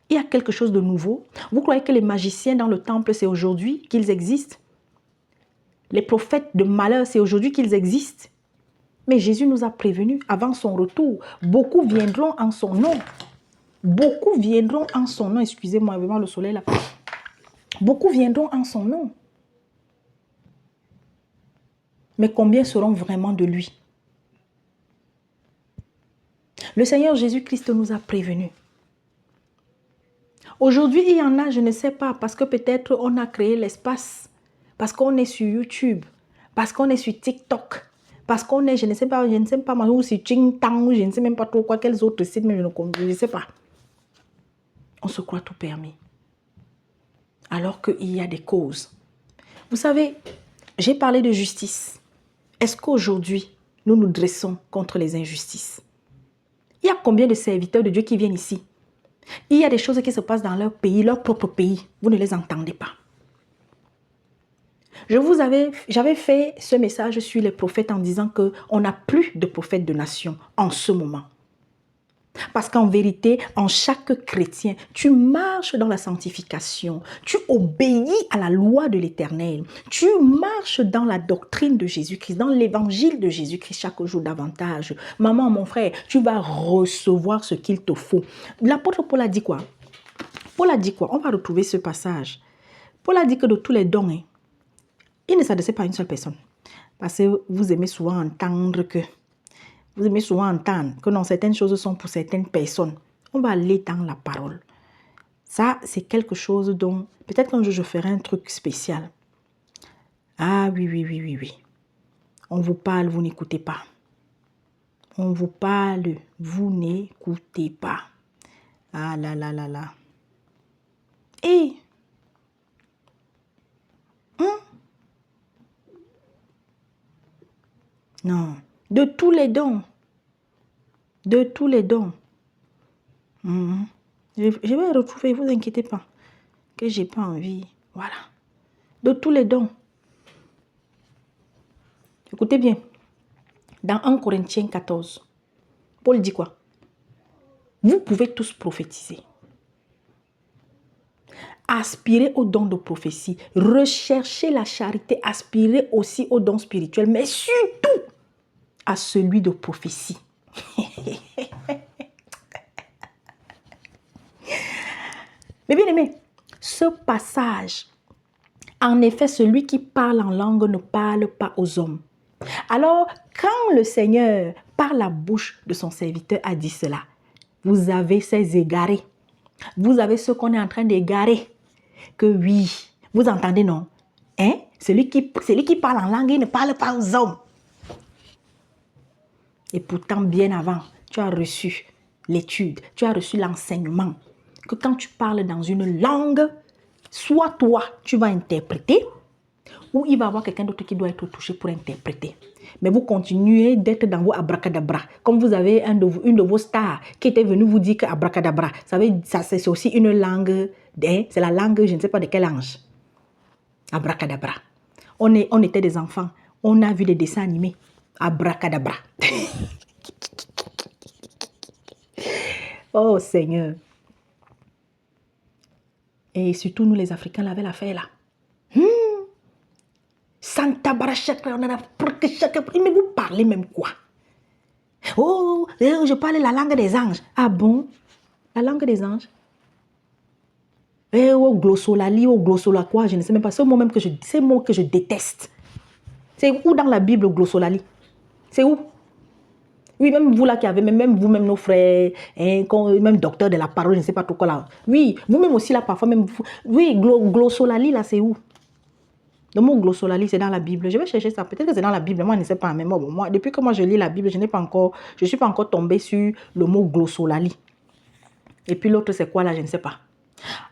Il y a quelque chose de nouveau. Vous croyez que les magiciens dans le temple, c'est aujourd'hui qu'ils existent? Les prophètes de malheur, c'est aujourd'hui qu'ils existent? Mais Jésus nous a prévenus avant son retour. Beaucoup viendront en son nom. Beaucoup viendront en son nom. Excusez-moi, vraiment le soleil là. Beaucoup viendront en son nom. Mais combien seront vraiment de lui? Le Seigneur Jésus-Christ nous a prévenus. Aujourd'hui, il y en a, je ne sais pas, parce que peut-être on a créé l'espace, parce qu'on est sur YouTube, parce qu'on est sur TikTok, parce qu'on est, je ne sais pas, ou sur Tang, je ne sais même pas trop quoi, quels autres sites, mais je ne sais pas. On se croit tout permis. Alors qu'il y a des causes. Vous savez, j'ai parlé de justice. Est-ce qu'aujourd'hui, nous nous dressons contre les injustices? Il y a combien de serviteurs de Dieu qui viennent ici? Il y a des choses qui se passent dans leur pays, leur propre pays. Vous ne les entendez pas. J'avais fait ce message sur les prophètes en disant qu'on n'a plus de prophètes de nation en ce moment. Parce qu'en vérité, en chaque chrétien, tu marches dans la sanctification, tu obéis à la loi de l'Éternel, tu marches dans la doctrine de Jésus-Christ, dans l'évangile de Jésus-Christ chaque jour davantage. Maman, mon frère, tu vas recevoir ce qu'il te faut. L'apôtre Paul a dit quoi? Paul a dit quoi? On va retrouver ce passage. Paul a dit que de tous les dons, il ne s'adressait pas à une seule personne. Parce que vous aimez souvent entendre que non, certaines choses sont pour certaines personnes. On va aller dans la parole. Ça, c'est quelque chose dont, peut-être qu'un jour, je ferai un truc spécial. Ah oui. On vous parle, vous n'écoutez pas. On vous parle, vous n'écoutez pas. Ah là. Et, non, de tous les dons. De tous les dons. Je vais retrouver, vous inquiétez pas, que j'ai pas envie. Voilà. De tous les dons. Écoutez bien. Dans 1 Corinthiens 14, Paul dit quoi? Vous pouvez tous prophétiser. Aspirez au don de prophétie. Recherchez la charité. Aspirez aussi au don spirituel. Mais surtout à celui de prophétie. Mais bien aimé, ce passage, en effet, celui qui parle en langue ne parle pas aux hommes. Alors, quand le Seigneur, par la bouche de son serviteur, a dit cela, vous avez ces égarés. Vous avez ce qu'on est en train d'égarer. Que oui, vous entendez, non? Hein? Celui qui parle en langue, il ne parle pas aux hommes. Et pourtant, bien avant, tu as reçu l'étude, tu as reçu l'enseignement. Que quand tu parles dans une langue, soit toi, tu vas interpréter, ou il va y avoir quelqu'un d'autre qui doit être touché pour interpréter. Mais vous continuez d'être dans vos abracadabra. Comme vous avez une de vos stars qui était venue vous dire que abracadabra, ça c'est aussi une langue, c'est la langue, je ne sais pas de quel ange. Abracadabra. On était des enfants, on a vu des dessins animés. Abracadabra. Oh Seigneur. Et surtout nous les Africains, là, avec l'affaire là. Santa Barachakra, on a mais vous parlez même quoi? Oh, je parle la langue des anges. Ah bon? La langue des anges? Oh, glossolali, oh, glossola quoi? Je ne sais même pas. C'est mot même que je déteste. C'est où dans la Bible, glossolali? C'est où? Oui, même vous là qui avez, même vous-même nos frères, hein, même docteur de la parole, je ne sais pas trop quoi là. Oui, vous-même aussi là, parfois même. Oui, glossolali là, c'est où? Le mot glossolali, c'est dans la Bible. Je vais chercher ça. Peut-être que c'est dans la Bible. Moi, je ne sais pas. Mais moi, depuis que moi je lis la Bible, je ne suis pas encore tombée sur le mot glossolali. Et puis l'autre, c'est quoi là? Je ne sais pas.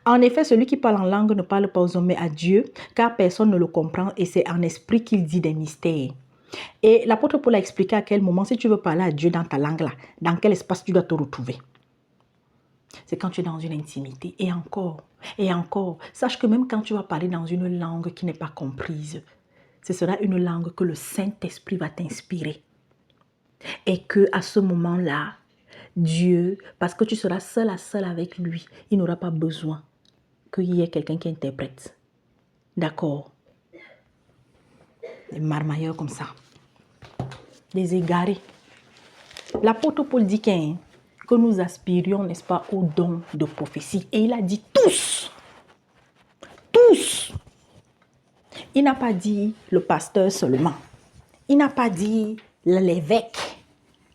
En effet, celui qui parle en langue ne parle pas aux hommes, mais à Dieu, car personne ne le comprend et c'est en esprit qu'il dit des mystères. Et l'apôtre Paul a expliqué à quel moment, si tu veux parler à Dieu dans ta langue là, dans quel espace tu dois te retrouver. C'est quand tu es dans une intimité. Et encore, sache que même quand tu vas parler dans une langue qui n'est pas comprise, ce sera une langue que le Saint-Esprit va t'inspirer. Et que à ce moment-là, Dieu, parce que tu seras seul à seul avec lui, il n'aura pas besoin qu'il y ait quelqu'un qui interprète. D'accord? Des marmailleurs comme ça. Des égarés. L'apôtre Paul dit que nous aspirions, n'est-ce pas, au don de prophétie. Et il a dit tous. Tous. Il n'a pas dit le pasteur seulement. Il n'a pas dit l'évêque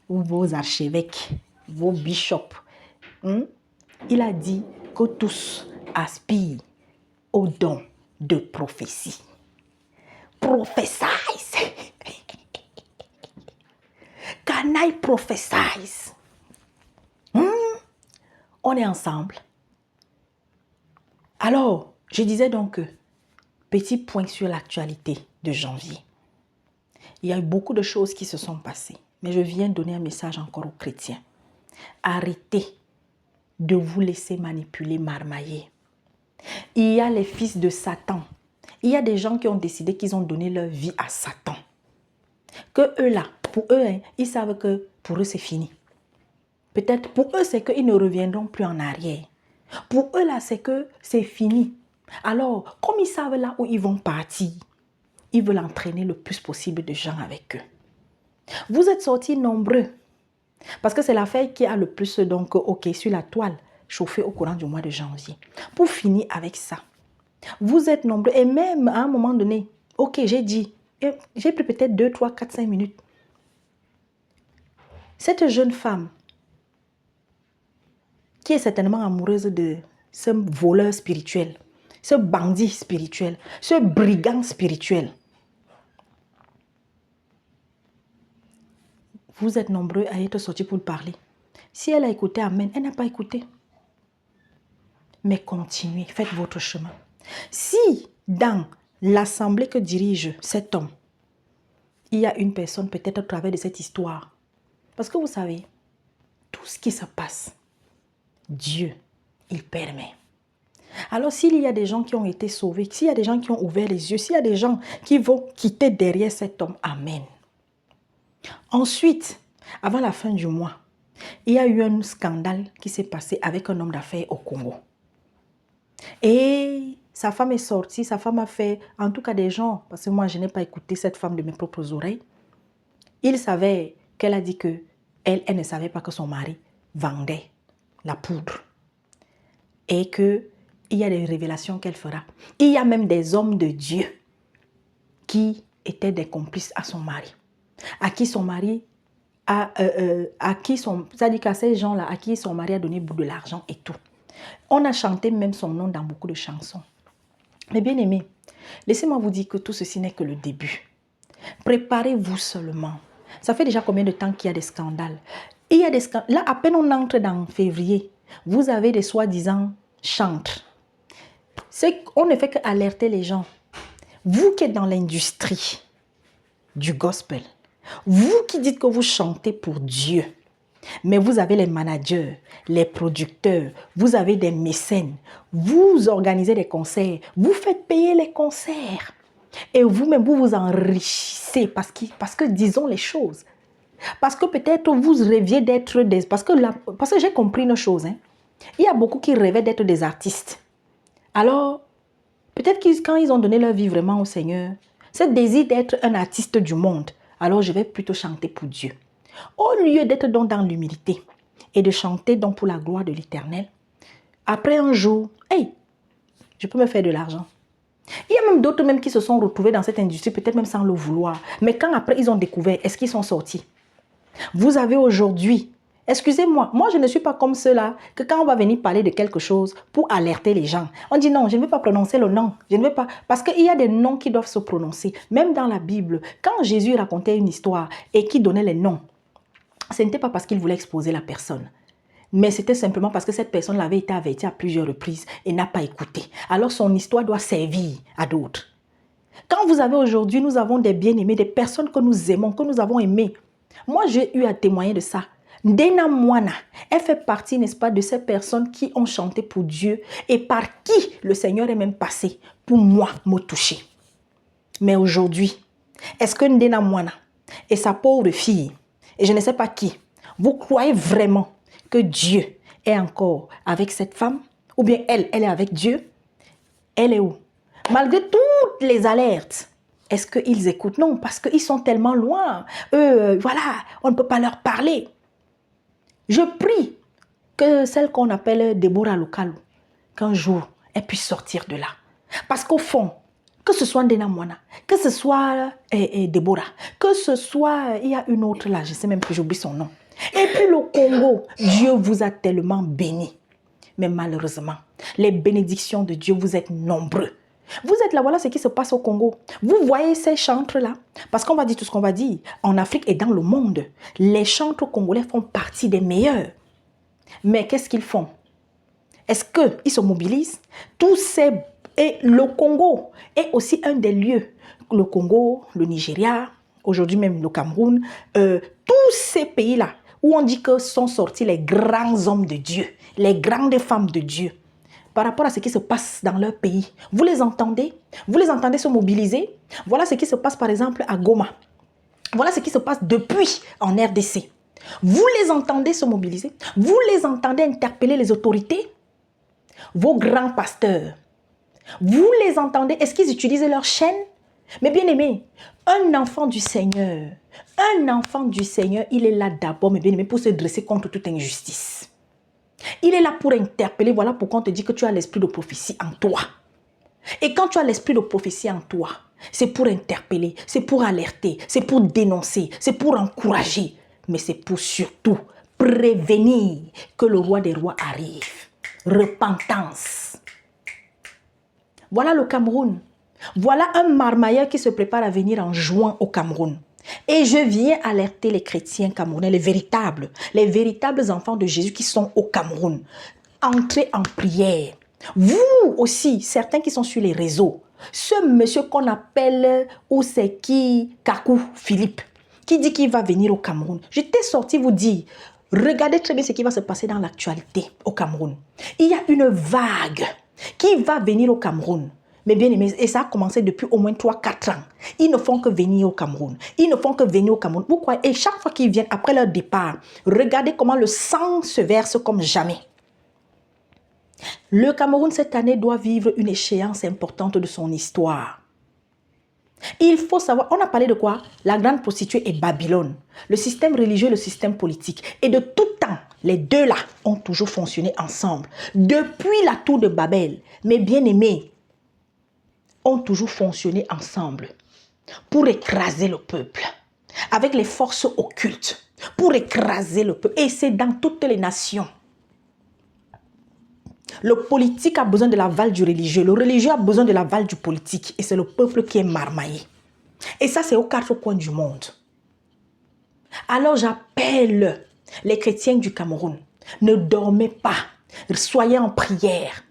ou vos archevêques, vos bishops. Il a dit que tous aspirent au don de prophétie. Prophesy. Can I prophesy? On est ensemble. Alors, je disais donc que, petit point sur l'actualité de janvier. Il y a eu beaucoup de choses qui se sont passées. Mais je viens donner un message encore aux chrétiens. Arrêtez de vous laisser manipuler, marmailler. Il y a les fils de Satan. Il y a des gens qui ont décidé qu'ils ont donné leur vie à Satan. Que eux là, pour eux, ils savent que pour eux c'est fini. Peut-être pour eux c'est qu'ils ne reviendront plus en arrière. Pour eux là c'est que c'est fini. Alors, comme ils savent là où ils vont partir, ils veulent entraîner le plus possible de gens avec eux. Vous êtes sortis nombreux. Parce que c'est l'affaire qui a le plus donc sur la toile chauffée au courant du mois de janvier. Pour finir avec ça, vous êtes nombreux et même à un moment donné, j'ai dit, j'ai pris peut-être 2, 3, 4, 5 minutes. Cette jeune femme qui est certainement amoureuse de ce voleur spirituel, ce bandit spirituel, ce brigand spirituel. Vous êtes nombreux à être sortis pour parler. Si elle a écouté, amen, elle n'a pas écouté. Mais continuez, faites votre chemin. Si dans l'assemblée que dirige cet homme, il y a une personne peut-être au travers de cette histoire. Parce que vous savez, tout ce qui se passe, Dieu, il permet. Alors s'il y a des gens qui ont été sauvés, s'il y a des gens qui ont ouvert les yeux, s'il y a des gens qui vont quitter derrière cet homme, amen. Ensuite, avant la fin du mois, il y a eu un scandale qui s'est passé avec un homme d'affaires au Congo. Et sa femme est sortie, sa femme a fait, en tout cas des gens, parce que moi je n'ai pas écouté cette femme de mes propres oreilles, il savait qu'elle a dit que elle ne savait pas que son mari vendait la poudre. Et qu'il y a des révélations qu'elle fera. Il y a même des hommes de Dieu qui étaient des complices à son mari. À qui son mari c'est-à-dire qu'à ces gens-là, à qui son mari a donné beaucoup de l'argent et tout. On a chanté même son nom dans beaucoup de chansons. Mais bien aimés, laissez-moi vous dire que tout ceci n'est que le début. Préparez-vous seulement. Ça fait déjà combien de temps qu'il y a des scandales? Il y a des scandales. Là, à peine on entre dans février, vous avez des soi-disant chantres. On ne fait qu'alerter les gens. Vous qui êtes dans l'industrie du gospel, vous qui dites que vous chantez pour Dieu, mais vous avez les managers, les producteurs, vous avez des mécènes, vous organisez des concerts, vous faites payer les concerts. Et vous-même, vous vous enrichissez parce que disons les choses. Parce que peut-être vous rêviez d'être des... Parce que j'ai compris une chose. Hein. Il y a beaucoup qui rêvaient d'être des artistes. Alors, peut-être que quand ils ont donné leur vie vraiment au Seigneur, ce désir d'être un artiste du monde, alors je vais plutôt chanter pour Dieu. Au lieu d'être donc dans l'humilité et de chanter donc pour la gloire de l'Éternel, après un jour, hey, je peux me faire de l'argent. Il y a même d'autres même qui se sont retrouvés dans cette industrie, peut-être même sans le vouloir. Mais quand après ils ont découvert, est-ce qu'ils sont sortis? Vous avez aujourd'hui, excusez-moi, moi je ne suis pas comme ceux-là, que quand on va venir parler de quelque chose pour alerter les gens, on dit non, je ne vais pas prononcer le nom, je ne vais pas, parce qu'il y a des noms qui doivent se prononcer. Même dans la Bible, quand Jésus racontait une histoire et qui donnait les noms, ce n'était pas parce qu'il voulait exposer la personne. Mais c'était simplement parce que cette personne avait été avertie à plusieurs reprises et n'a pas écouté. Alors son histoire doit servir à d'autres. Quand vous avez aujourd'hui, nous avons des bien-aimés, des personnes que nous aimons, que nous avons aimées. Moi, j'ai eu à témoigner de ça. Ndena Mwana, elle fait partie, n'est-ce pas, de ces personnes qui ont chanté pour Dieu et par qui le Seigneur est même passé pour moi, me toucher. Mais aujourd'hui, est-ce que Ndena Mwana et sa pauvre fille, et je ne sais pas qui, vous croyez vraiment que Dieu est encore avec cette femme? Ou bien elle est avec Dieu? Elle est où? Malgré toutes les alertes, est-ce qu'ils écoutent? Non, parce qu'ils sont tellement loin. Voilà, on ne peut pas leur parler. Je prie que celle qu'on appelle Deborah Lukalu, qu'un jour, elle puisse sortir de là. Parce qu'au fond, que ce soit Ndena Mwana, que ce soit Deborah, que ce soit, il y a une autre là, je ne sais même plus, j'oublie son nom. Et puis le Congo, Dieu vous a tellement béni. Mais malheureusement, les bénédictions de Dieu, vous êtes nombreux. Vous êtes là, voilà ce qui se passe au Congo. Vous voyez ces chantres-là, parce qu'on va dire tout ce qu'on va dire, en Afrique et dans le monde, les chantres congolais font partie des meilleurs. Mais qu'est-ce qu'ils font? Est-ce qu'ils se mobilisent? Et le Congo est aussi un des lieux. Le Congo, le Nigeria, aujourd'hui même le Cameroun, tous ces pays-là où on dit que sont sortis les grands hommes de Dieu, les grandes femmes de Dieu, par rapport à ce qui se passe dans leur pays. Vous les entendez? Vous les entendez se mobiliser? Voilà ce qui se passe par exemple à Goma. Voilà ce qui se passe depuis en RDC. Vous les entendez se mobiliser? Vous les entendez interpeller les autorités? Vos grands pasteurs, vous les entendez? Est-ce qu'ils utilisent leur chaîne? Mais bien aimé, un enfant du Seigneur, il est là d'abord, mais bien aimé, pour se dresser contre toute injustice. Il est là pour interpeller, voilà pourquoi on te dit que tu as l'esprit de prophétie en toi. Et quand tu as l'esprit de prophétie en toi, c'est pour interpeller, c'est pour alerter, c'est pour dénoncer, c'est pour encourager, mais c'est pour surtout prévenir que le roi des rois arrive. Repentance. Voilà le Cameroun. Voilà un marmailleur qui se prépare à venir en juin au Cameroun. Et je viens alerter les chrétiens camerounais, les véritables enfants de Jésus qui sont au Cameroun. Entrez en prière. Vous aussi, certains qui sont sur les réseaux, ce monsieur qu'on appelle, ou c'est qui, Kakou Philippe, qui dit qu'il va venir au Cameroun. J'étais sorti vous dire, regardez très bien ce qui va se passer dans l'actualité au Cameroun. Il y a une vague qui va venir au Cameroun. Mais bien aimé, et ça a commencé depuis au moins 3-4 ans. Ils ne font que venir au Cameroun. Ils ne font que venir au Cameroun. Pourquoi? Et chaque fois qu'ils viennent après leur départ, regardez comment le sang se verse comme jamais. Le Cameroun cette année doit vivre une échéance importante de son histoire. Il faut savoir, on a parlé de quoi? La grande prostituée et Babylone. Le système religieux, le système politique. Et de tout temps, les deux là ont toujours fonctionné ensemble. Depuis la tour de Babel, mes bien-aimés, ont toujours fonctionné ensemble pour écraser le peuple, avec les forces occultes, pour écraser le peuple. Et c'est dans toutes les nations. Le politique a besoin de l'aval du religieux. Le religieux a besoin de l'aval du politique. Et c'est le peuple qui est marmaillé. Et ça, c'est aux quatre coins du monde. Alors j'appelle les chrétiens du Cameroun. Ne dormez pas. Soyez en prière.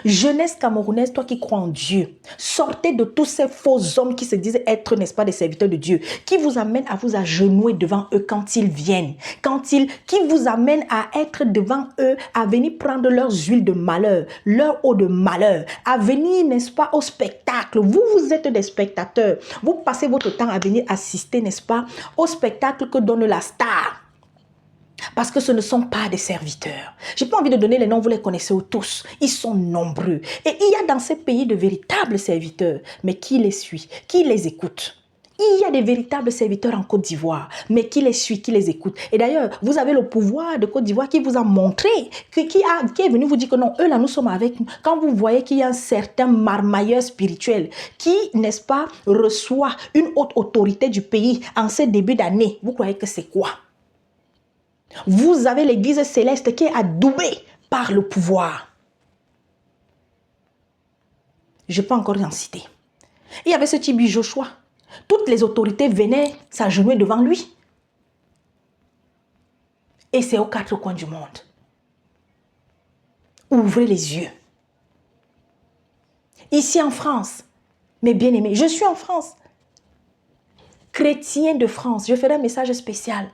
Jeunesse camerounaise, toi qui crois en Dieu, sortez de tous ces faux hommes qui se disent être, n'est-ce pas, des serviteurs de Dieu, qui vous amènent à vous agenouiller devant eux quand ils viennent, qui vous amènent à être devant eux, à venir prendre leurs huiles de malheur, leur eau de malheur, à venir, n'est-ce pas, au spectacle. Vous, vous êtes des spectateurs. Vous passez votre temps à venir assister, n'est-ce pas, au spectacle que donne la star. Parce que ce ne sont pas des serviteurs. Je n'ai pas envie de donner les noms, vous les connaissez tous. Ils sont nombreux. Et il y a dans ces pays de véritables serviteurs. Mais qui les suit? Qui les écoute? Il y a des véritables serviteurs en Côte d'Ivoire. Mais qui les suit? Qui les écoute? Et d'ailleurs, vous avez le pouvoir de Côte d'Ivoire qui vous a montré, qui est venu vous dire que non, eux là, nous sommes avec nous. Quand vous voyez qu'il y a un certain marmailleur spirituel qui, n'est-ce pas, reçoit une haute autorité du pays en ce début d'année, vous croyez que c'est quoi? Vous avez l'église céleste qui est adoubée par le pouvoir. Je peux encore en citer. Il y avait ce type Joshua. Toutes les autorités venaient s'agenouiller devant lui. Et c'est aux quatre coins du monde. Ouvrez les yeux. Ici en France, mes bien-aimés, je suis en France. Chrétiens de France, je ferai un message spécial.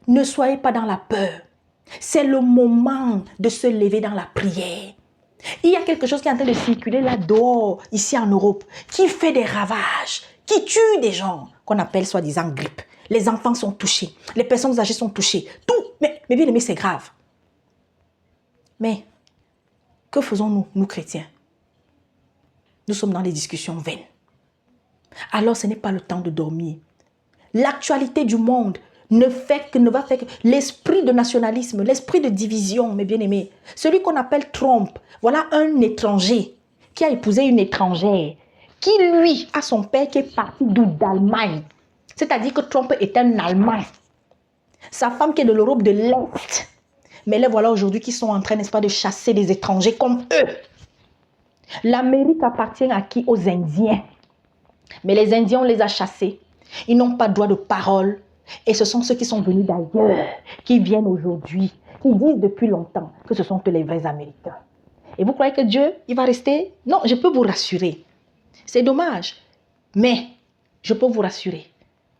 Ne soyez pas dans la peur. C'est le moment de se lever dans la prière. Il y a quelque chose qui est en train de circuler là dehors, ici en Europe, qui fait des ravages, qui tue des gens, qu'on appelle soi-disant grippe. Les enfants sont touchés, les personnes âgées sont touchées. Tout, mais bien aimé, c'est grave. Mais, que faisons-nous, nous chrétiens? Nous sommes dans des discussions vaines. Alors ce n'est pas le temps de dormir. L'actualité du monde ne va faire que l'esprit de nationalisme, l'esprit de division, mes bien-aimés. Celui qu'on appelle Trump, voilà un étranger qui a épousé une étrangère, qui lui a son père qui est parti d'Allemagne. C'est-à-dire que Trump est un Allemand. Sa femme qui est de l'Europe de l'Est. Mais les voilà aujourd'hui qui sont en train, n'est-ce pas, de chasser des étrangers comme eux. L'Amérique appartient à qui? Aux Indiens. Mais les Indiens, on les a chassés. Ils n'ont pas droit de parole. Et ce sont ceux qui sont venus d'ailleurs, qui viennent aujourd'hui, qui disent depuis longtemps que ce sont les vrais Américains. Et vous croyez que Dieu, il va rester? Non, je peux vous rassurer. C'est dommage. Mais je peux vous rassurer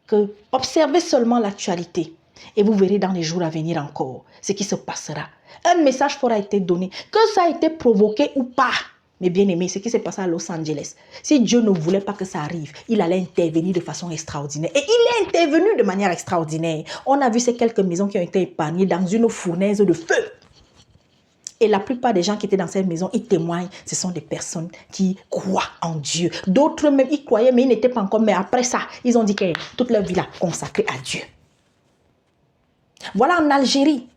que observez seulement l'actualité et vous verrez dans les jours à venir encore ce qui se passera. Un message fort a été donné, que ça a été provoqué ou pas. Mais bien aimé, ce qui s'est passé à Los Angeles, si Dieu ne voulait pas que ça arrive, il allait intervenir de façon extraordinaire. Et il est intervenu de manière extraordinaire. On a vu ces quelques maisons qui ont été épargnées dans une fournaise de feu. Et la plupart des gens qui étaient dans cette maison, ils témoignent, ce sont des personnes qui croient en Dieu. D'autres même, ils croyaient, mais ils n'étaient pas encore. Mais après ça, ils ont dit que toute leur vie là consacrée à Dieu. Voilà en Algérie,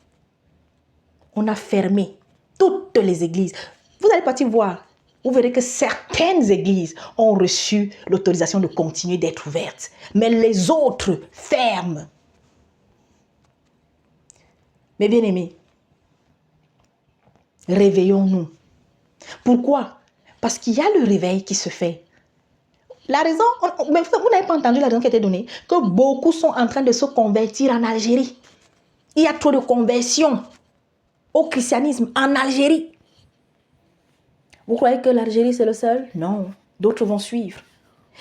on a fermé toutes les églises. Vous allez partir voir. Vous verrez que certaines églises ont reçu l'autorisation de continuer d'être ouvertes. Mais les autres ferment. Mes bien-aimés, réveillons-nous. Pourquoi? Parce qu'il y a le réveil qui se fait. La raison, mais vous n'avez pas entendu la raison qui a été donnée, que beaucoup sont en train de se convertir en Algérie. Il y a trop de conversions au christianisme en Algérie. Vous croyez que l'Algérie c'est le seul? Non, d'autres vont suivre.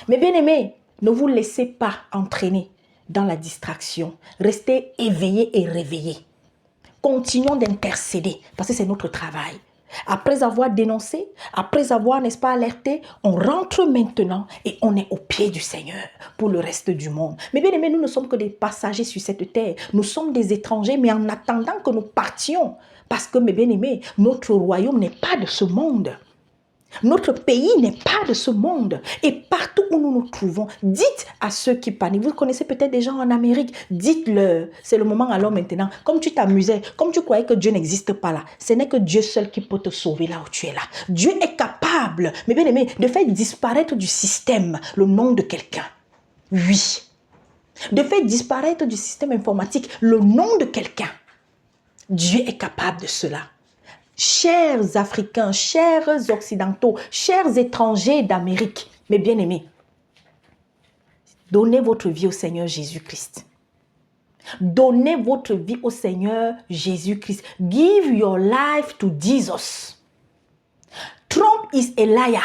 Mais bien aimés, ne vous laissez pas entraîner dans la distraction. Restez éveillés et réveillés. Continuons d'intercéder parce que c'est notre travail. Après avoir dénoncé, après avoir, n'est-ce pas, alerté, on rentre maintenant et on est au pied du Seigneur pour le reste du monde. Mais bien aimés, nous ne sommes que des passagers sur cette terre. Nous sommes des étrangers, mais en attendant que nous partions, parce que, mes bien aimés, notre royaume n'est pas de ce monde. Notre pays n'est pas de ce monde. Et partout où nous nous trouvons, dites à ceux qui paniquent. Vous connaissez peut-être des gens en Amérique. Dites-leur. C'est le moment alors maintenant. Comme tu t'amusais, comme tu croyais que Dieu n'existe pas là. Ce n'est que Dieu seul qui peut te sauver là où tu es là. Dieu est capable, mais bien aimé, de faire disparaître du système le nom de quelqu'un. Oui. De faire disparaître du système informatique le nom de quelqu'un. Dieu est capable de cela. Chers Africains, chers Occidentaux, chers étrangers d'Amérique, mes bien-aimés, donnez votre vie au Seigneur Jésus-Christ. Donnez votre vie au Seigneur Jésus-Christ. Give your life to Jesus. Trump is a liar.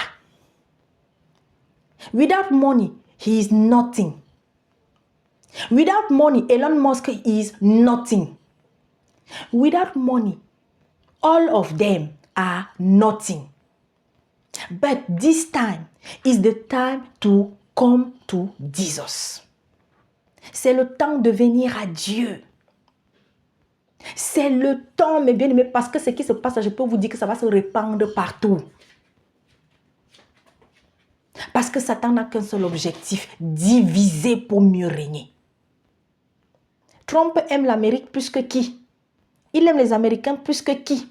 Without money, he is nothing. Without money, Elon Musk is nothing. Without money, all of them are nothing. But this time is the time to come to Jesus. C'est le temps de venir à Dieu. C'est le temps, mes bien-aimés, parce que ce qui se passe, je peux vous dire que ça va se répandre partout. Parce que Satan n'a qu'un seul objectif, diviser pour mieux régner. Trump aime l'Amérique plus que qui? Il aime les Américains plus que qui?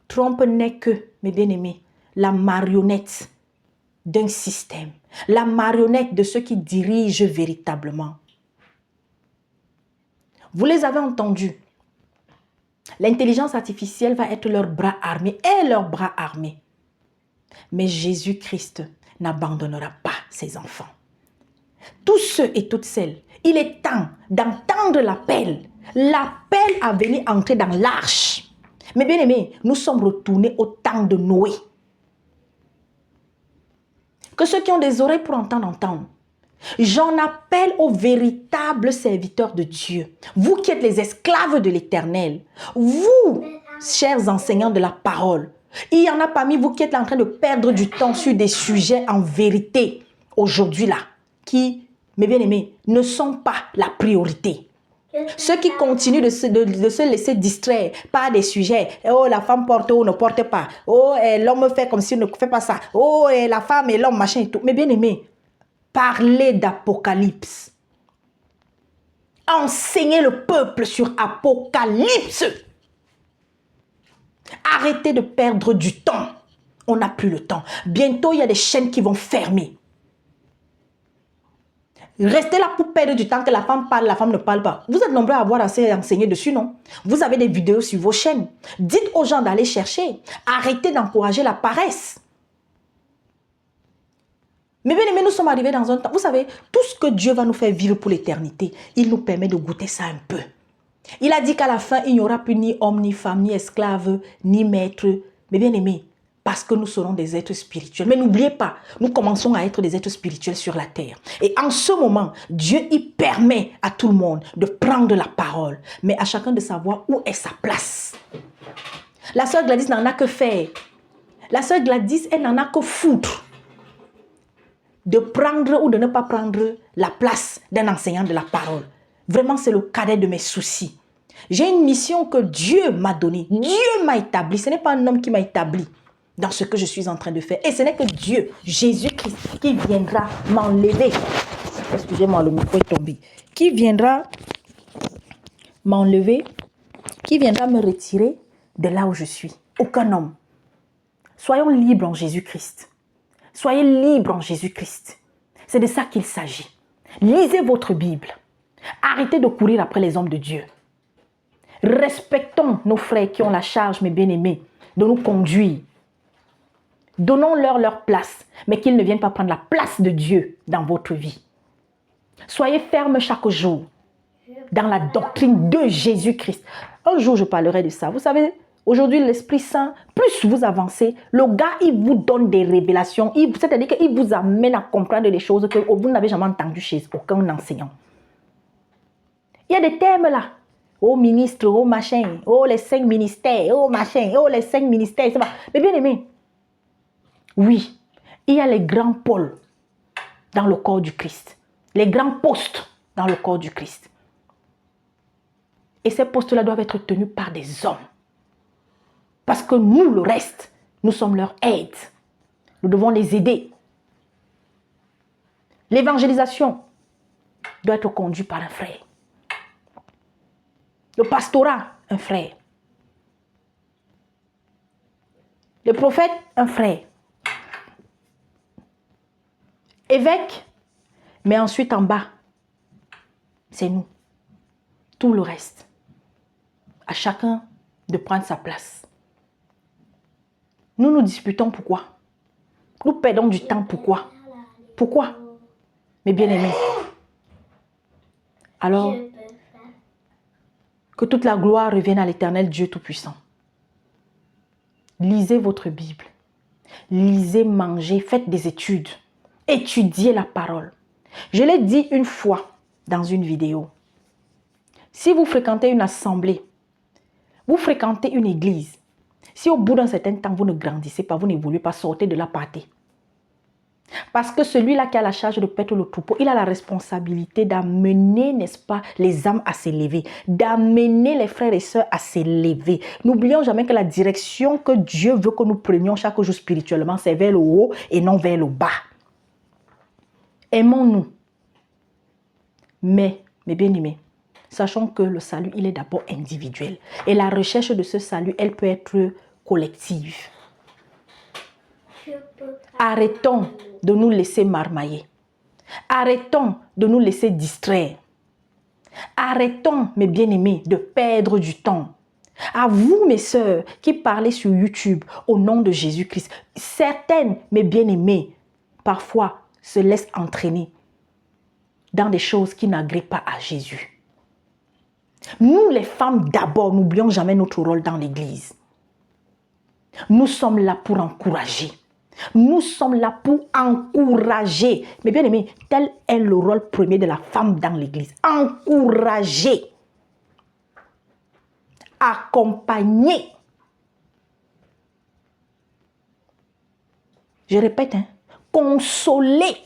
Trump n'est que, mes bien-aimés, la marionnette d'un système, la marionnette de ceux qui dirigent véritablement. Vous les avez entendus. L'intelligence artificielle va être leur bras armé et leur bras armé. Mais Jésus-Christ n'abandonnera pas ses enfants. Tous ceux et toutes celles, il est temps d'entendre l'appel à venir entrer dans l'arche. Mais bien aimés, nous sommes retournés au temps de Noé. Que ceux qui ont des oreilles pour entendre, entendent. J'en appelle aux véritables serviteurs de Dieu. Vous qui êtes les esclaves de l'Éternel. Vous, chers enseignants de la parole. Il y en a parmi vous qui êtes en train de perdre du temps sur des sujets en vérité. Aujourd'hui là. Qui, mes bien-aimés, ne sont pas la priorité. Ceux qui continuent de se laisser distraire par des sujets. Oh, la femme porte ou ne porte pas. Oh, l'homme fait comme s'il ne fait pas ça. Oh, la femme et l'homme, machin et tout. Mais bien aimé, parlez d'Apocalypse. Enseignez le peuple sur Apocalypse. Arrêtez de perdre du temps. On n'a plus le temps. Bientôt, il y a des chaînes qui vont fermer. Restez là pour perdre du temps que la femme parle, la femme ne parle pas. Vous êtes nombreux à avoir assez enseigné dessus, non? Vous avez des vidéos sur vos chaînes. Dites aux gens d'aller chercher. Arrêtez d'encourager la paresse. Mais bien aimés, nous sommes arrivés dans un temps. Vous savez, tout ce que Dieu va nous faire vivre pour l'éternité, il nous permet de goûter ça un peu. Il a dit qu'à la fin, il n'y aura plus ni homme, ni femme, ni esclave, ni maître. Mais bien aimés, parce que nous serons des êtres spirituels. Mais n'oubliez pas, nous commençons à être des êtres spirituels sur la terre. Et en ce moment, Dieu, il permet à tout le monde de prendre la parole. Mais à chacun de savoir où est sa place. La sœur Gladys n'en a que faire. La sœur Gladys, elle n'en a que foutre de prendre ou de ne pas prendre la place d'un enseignant de la parole. Vraiment, c'est le cadet de mes soucis. J'ai une mission que Dieu m'a donnée. Dieu m'a établi. Ce n'est pas un homme qui m'a établi dans ce que je suis en train de faire. Et ce n'est que Dieu, Jésus-Christ, qui viendra m'enlever. Excusez-moi, le micro est tombé. Qui viendra m'enlever, qui viendra me retirer de là où je suis. Aucun homme. Soyons libres en Jésus-Christ. Soyez libres en Jésus-Christ. C'est de ça qu'il s'agit. Lisez votre Bible. Arrêtez de courir après les hommes de Dieu. Respectons nos frères qui ont la charge, mes bien-aimés, de nous conduire. Donnons-leur leur place, mais qu'ils ne viennent pas prendre la place de Dieu dans votre vie. Soyez fermes chaque jour dans la doctrine de Jésus-Christ. Un jour, je parlerai de ça. Vous savez, aujourd'hui, l'Esprit Saint, plus vous avancez, le gars, il vous donne des révélations. C'est-à-dire qu'il vous amène à comprendre des choses que vous n'avez jamais entendues chez aucun enseignant. Il y a des thèmes là. Oh ministre, oh machin, oh les 5 ministères, oh machin, oh les 5 ministères. Mais bien aimé, oui, il y a les grands pôles dans le corps du Christ. Les grands postes dans le corps du Christ. Et ces postes-là doivent être tenus par des hommes. Parce que nous, le reste, nous sommes leur aide. Nous devons les aider. L'évangélisation doit être conduite par un frère. Le pastorat, un frère. Le prophète, un frère. Évêque, mais ensuite en bas, c'est nous. Tout le reste. À chacun de prendre sa place. Nous nous disputons pourquoi? Nous perdons du temps pourquoi? Pourquoi? Mes bien-aimés. Alors, que toute la gloire revienne à l'Éternel Dieu Tout-Puissant. Lisez votre Bible. Lisez, mangez, faites des études. Étudiez la parole. Je l'ai dit une fois dans une vidéo. Si vous fréquentez une assemblée, vous fréquentez une église, si au bout d'un certain temps, vous ne grandissez pas, vous n'évoluez pas, sortez de la partie. Parce que celui-là qui a la charge de paître le troupeau, il a la responsabilité d'amener, n'est-ce pas, les âmes à s'élever, d'amener les frères et sœurs à s'élever. N'oublions jamais que la direction que Dieu veut que nous prenions chaque jour spirituellement, c'est vers le haut et non vers le bas. Aimons-nous. Mais, mes bien-aimés, sachons que le salut, il est d'abord individuel. Et la recherche de ce salut, elle peut être collective. Arrêtons de nous laisser marmailler. Arrêtons de nous laisser distraire. Arrêtons, mes bien-aimés, de perdre du temps. À vous, mes sœurs, qui parlez sur YouTube au nom de Jésus-Christ, certaines, mes bien-aimés, parfois se laissent entraîner dans des choses qui n'agréent pas à Jésus. Nous, les femmes, d'abord, n'oublions jamais notre rôle dans l'Église. Nous sommes là pour encourager. Nous sommes là pour encourager. Mais bien aimé, tel est le rôle premier de la femme dans l'Église. Encourager. Accompagner. Je répète, consoler.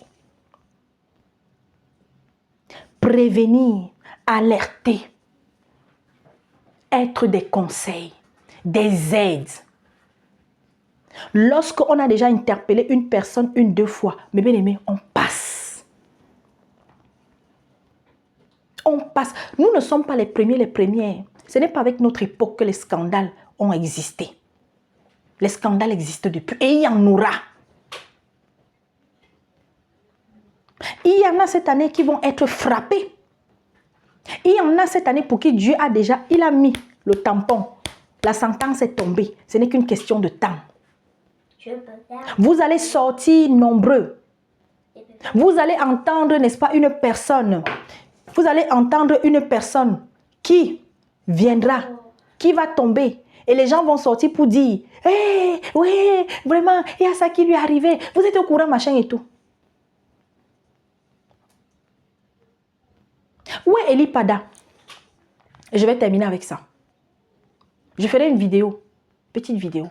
Prévenir. Alerter. Être des conseils. Des aides. Lorsqu'on a déjà interpellé une personne une, deux fois, mais bien aimé, on passe. On passe. Nous ne sommes pas les premiers, les premières. Ce n'est pas avec notre époque que les scandales ont existé. Les scandales existent depuis et il y en aura. Il y en a cette année qui vont être frappés. Il y en a cette année pour qui Dieu a déjà, il a mis le tampon. La sentence est tombée. Ce n'est qu'une question de temps. Vous allez sortir nombreux. Vous allez entendre, n'est-ce pas, une personne. Vous allez entendre une personne qui viendra, qui va tomber. Et les gens vont sortir pour dire, hey, oui, vraiment, il y a ça qui lui est arrivé. Vous êtes au courant, machin et tout. Où est Eli Pada? Je vais terminer avec ça. Je ferai une vidéo, petite vidéo.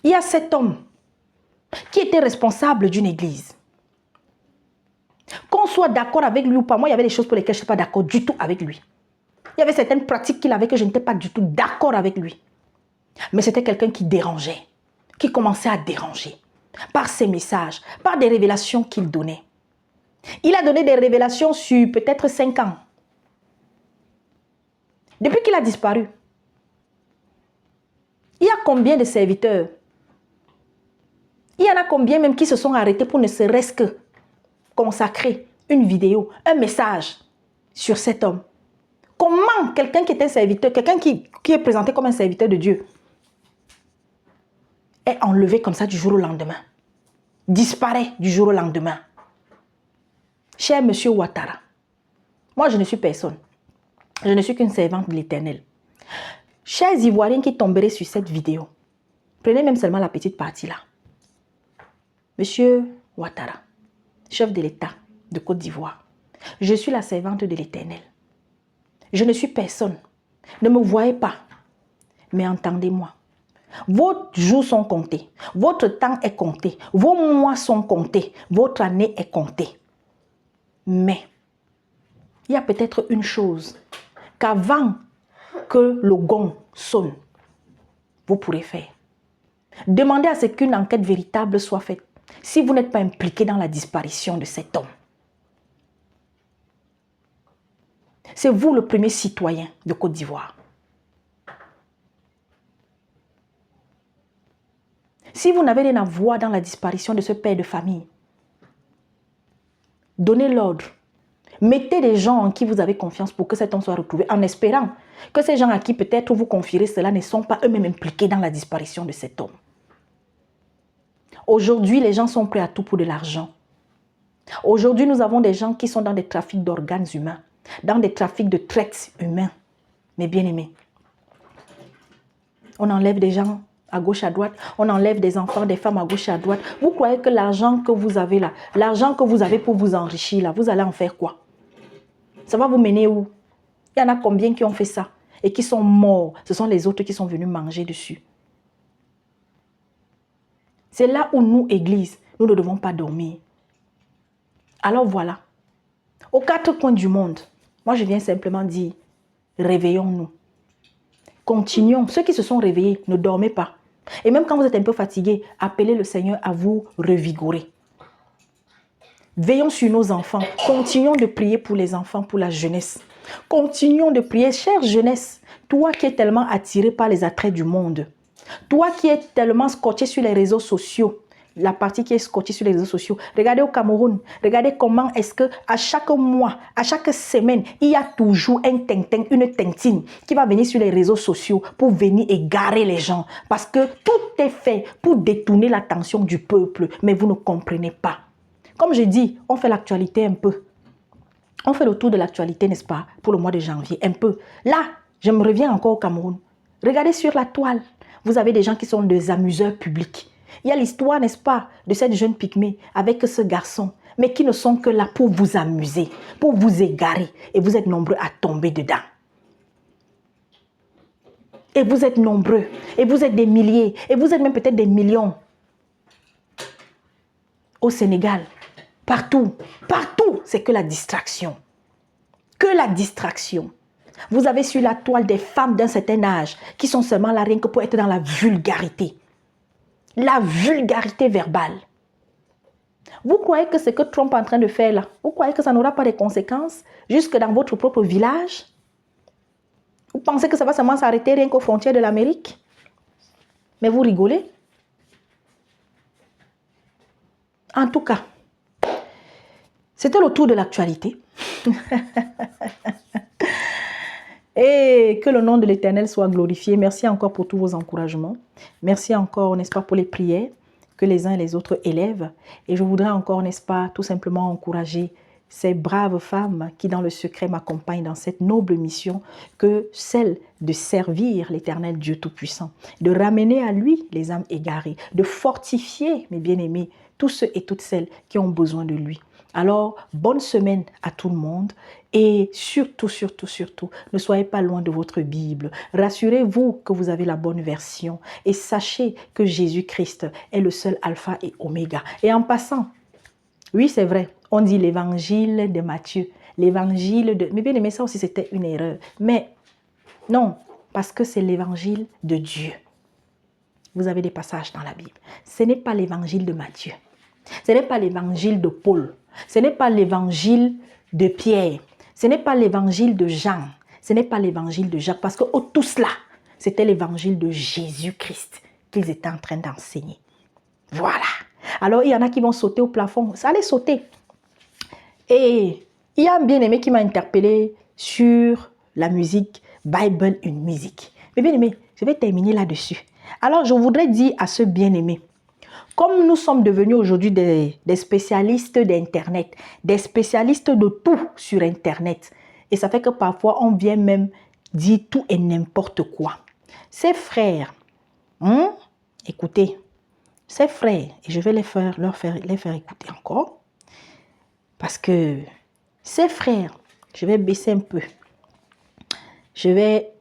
Il y a cet homme qui était responsable d'une église. Qu'on soit d'accord avec lui ou pas, moi il y avait des choses pour lesquelles je n'étais pas d'accord du tout avec lui. Il y avait certaines pratiques qu'il avait que je n'étais pas du tout d'accord avec lui. Mais c'était quelqu'un qui dérangeait, qui commençait à déranger par ses messages, par des révélations qu'il donnait. Il a donné des révélations sur peut-être 5 ans. Depuis qu'il a disparu, il y a combien de serviteurs? Il y en a combien même qui se sont arrêtés pour ne serait-ce que consacrer une vidéo, un message sur cet homme? Comment quelqu'un qui est un serviteur, quelqu'un qui est présenté comme un serviteur de Dieu, est enlevé comme ça du jour au lendemain? Disparaît du jour au lendemain. Cher monsieur Ouattara, moi je ne suis personne. Je ne suis qu'une servante de l'Éternel. Chers Ivoiriens qui tomberaient sur cette vidéo, prenez même seulement la petite partie là. Monsieur Ouattara, chef de l'État de Côte d'Ivoire, je suis la servante de l'Éternel. Je ne suis personne. Ne me voyez pas, mais entendez-moi. Vos jours sont comptés. Votre temps est compté. Vos mois sont comptés. Votre année est comptée. Mais, il y a peut-être une chose qu'avant que le gong sonne, vous pourrez faire. Demandez à ce qu'une enquête véritable soit faite. Si vous n'êtes pas impliqué dans la disparition de cet homme. C'est vous le premier citoyen de Côte d'Ivoire. Si vous n'avez rien à voir dans la disparition de ce père de famille, donnez l'ordre Mettez des gens en qui vous avez confiance pour que cet homme soit retrouvé, en espérant que ces gens à qui peut-être vous confierez cela ne sont pas eux-mêmes impliqués dans la disparition de cet homme. Aujourd'hui, les gens sont prêts à tout pour de l'argent. Aujourd'hui, nous avons des gens qui sont dans des trafics d'organes humains, dans des trafics de traites humains. Mais bien aimés, on enlève des gens à gauche, à droite, on enlève des enfants, des femmes à gauche, à droite. Vous croyez que l'argent que vous avez là, l'argent que vous avez pour vous enrichir là, vous allez en faire quoi? Ça va vous mener où? Il y en a combien qui ont fait ça et qui sont morts? Ce sont les autres qui sont venus manger dessus. C'est là où nous, Église, nous ne devons pas dormir. Alors voilà, aux quatre coins du monde, moi je viens simplement dire, réveillons-nous. Continuons. Ceux qui se sont réveillés, ne dormez pas. Et même quand vous êtes un peu fatigué, appelez le Seigneur à vous revigorer. Veillons sur nos enfants. Continuons de prier pour les enfants, pour la jeunesse. Continuons de prier, chère jeunesse, toi qui es tellement attiré par les attraits du monde, toi qui es tellement scotché sur les réseaux sociaux, la partie qui est scotchée sur les réseaux sociaux. Regardez au Cameroun, regardez comment est-ce que à chaque mois, à chaque semaine, il y a toujours un tintin, une tintine qui va venir sur les réseaux sociaux pour venir égarer les gens. Parce que tout est fait pour détourner l'attention du peuple, mais vous ne comprenez pas. Comme je dis, on fait l'actualité un peu. On fait le tour de l'actualité, n'est-ce pas, pour le mois de janvier, un peu. Là, je me reviens encore au Cameroun. Regardez sur la toile, vous avez des gens qui sont des amuseurs publics. Il y a l'histoire, n'est-ce pas, de cette jeune pygmée avec ce garçon, mais qui ne sont que là pour vous amuser, pour vous égarer. Et vous êtes nombreux à tomber dedans. Et vous êtes nombreux, et vous êtes des milliers, et vous êtes même peut-être des millions. Au Sénégal, partout, partout, c'est que la distraction. Que la distraction. Vous avez sur la toile des femmes d'un certain âge qui sont seulement là rien que pour être dans la vulgarité. La vulgarité verbale. Vous croyez que ce que Trump est en train de faire là, vous croyez que ça n'aura pas de conséquences jusque dans votre propre village? Vous pensez que ça va seulement s'arrêter rien qu'aux frontières de l'Amérique? Mais vous rigolez? En tout cas, c'était le tour de l'actualité. Et que le nom de l'Éternel soit glorifié. Merci encore pour tous vos encouragements. Merci encore, n'est-ce pas, pour les prières que les uns et les autres élèvent. Et je voudrais encore, n'est-ce pas, tout simplement encourager ces braves femmes qui, dans le secret, m'accompagnent dans cette noble mission que celle de servir l'Éternel Dieu Tout-Puissant, de ramener à lui les âmes égarées, de fortifier, mes bien-aimés, tous ceux et toutes celles qui ont besoin de lui. Alors, bonne semaine à tout le monde et surtout, surtout, surtout, ne soyez pas loin de votre Bible. Rassurez-vous que vous avez la bonne version et sachez que Jésus-Christ est le seul alpha et oméga. Et en passant, oui, c'est vrai, on dit l'évangile de Matthieu, l'évangile de... Mais bien aimé, ça aussi c'était une erreur. Mais non, parce que c'est l'évangile de Dieu. Vous avez des passages dans la Bible. Ce n'est pas l'évangile de Matthieu. Ce n'est pas l'évangile de Paul. Ce n'est pas l'évangile de Pierre. Ce n'est pas l'évangile de Jean. Ce n'est pas l'évangile de Jacques. Parce que tout cela, c'était l'évangile de Jésus-Christ qu'ils étaient en train d'enseigner. Voilà. Alors, il y en a qui vont sauter au plafond. Ça allait sauter. Et il y a un bien-aimé qui m'a interpellé sur la musique Bible, une musique. Mais bien-aimé, je vais terminer là-dessus. Alors, je voudrais dire à ce bien-aimé, comme nous sommes devenus aujourd'hui des spécialistes d'Internet, des spécialistes de tout sur Internet, et ça fait que parfois on vient même dire tout et n'importe quoi. Ces frères, écoutez, ces frères, et je vais les faire écouter encore, parce que ces frères, je vais baisser un peu, je vais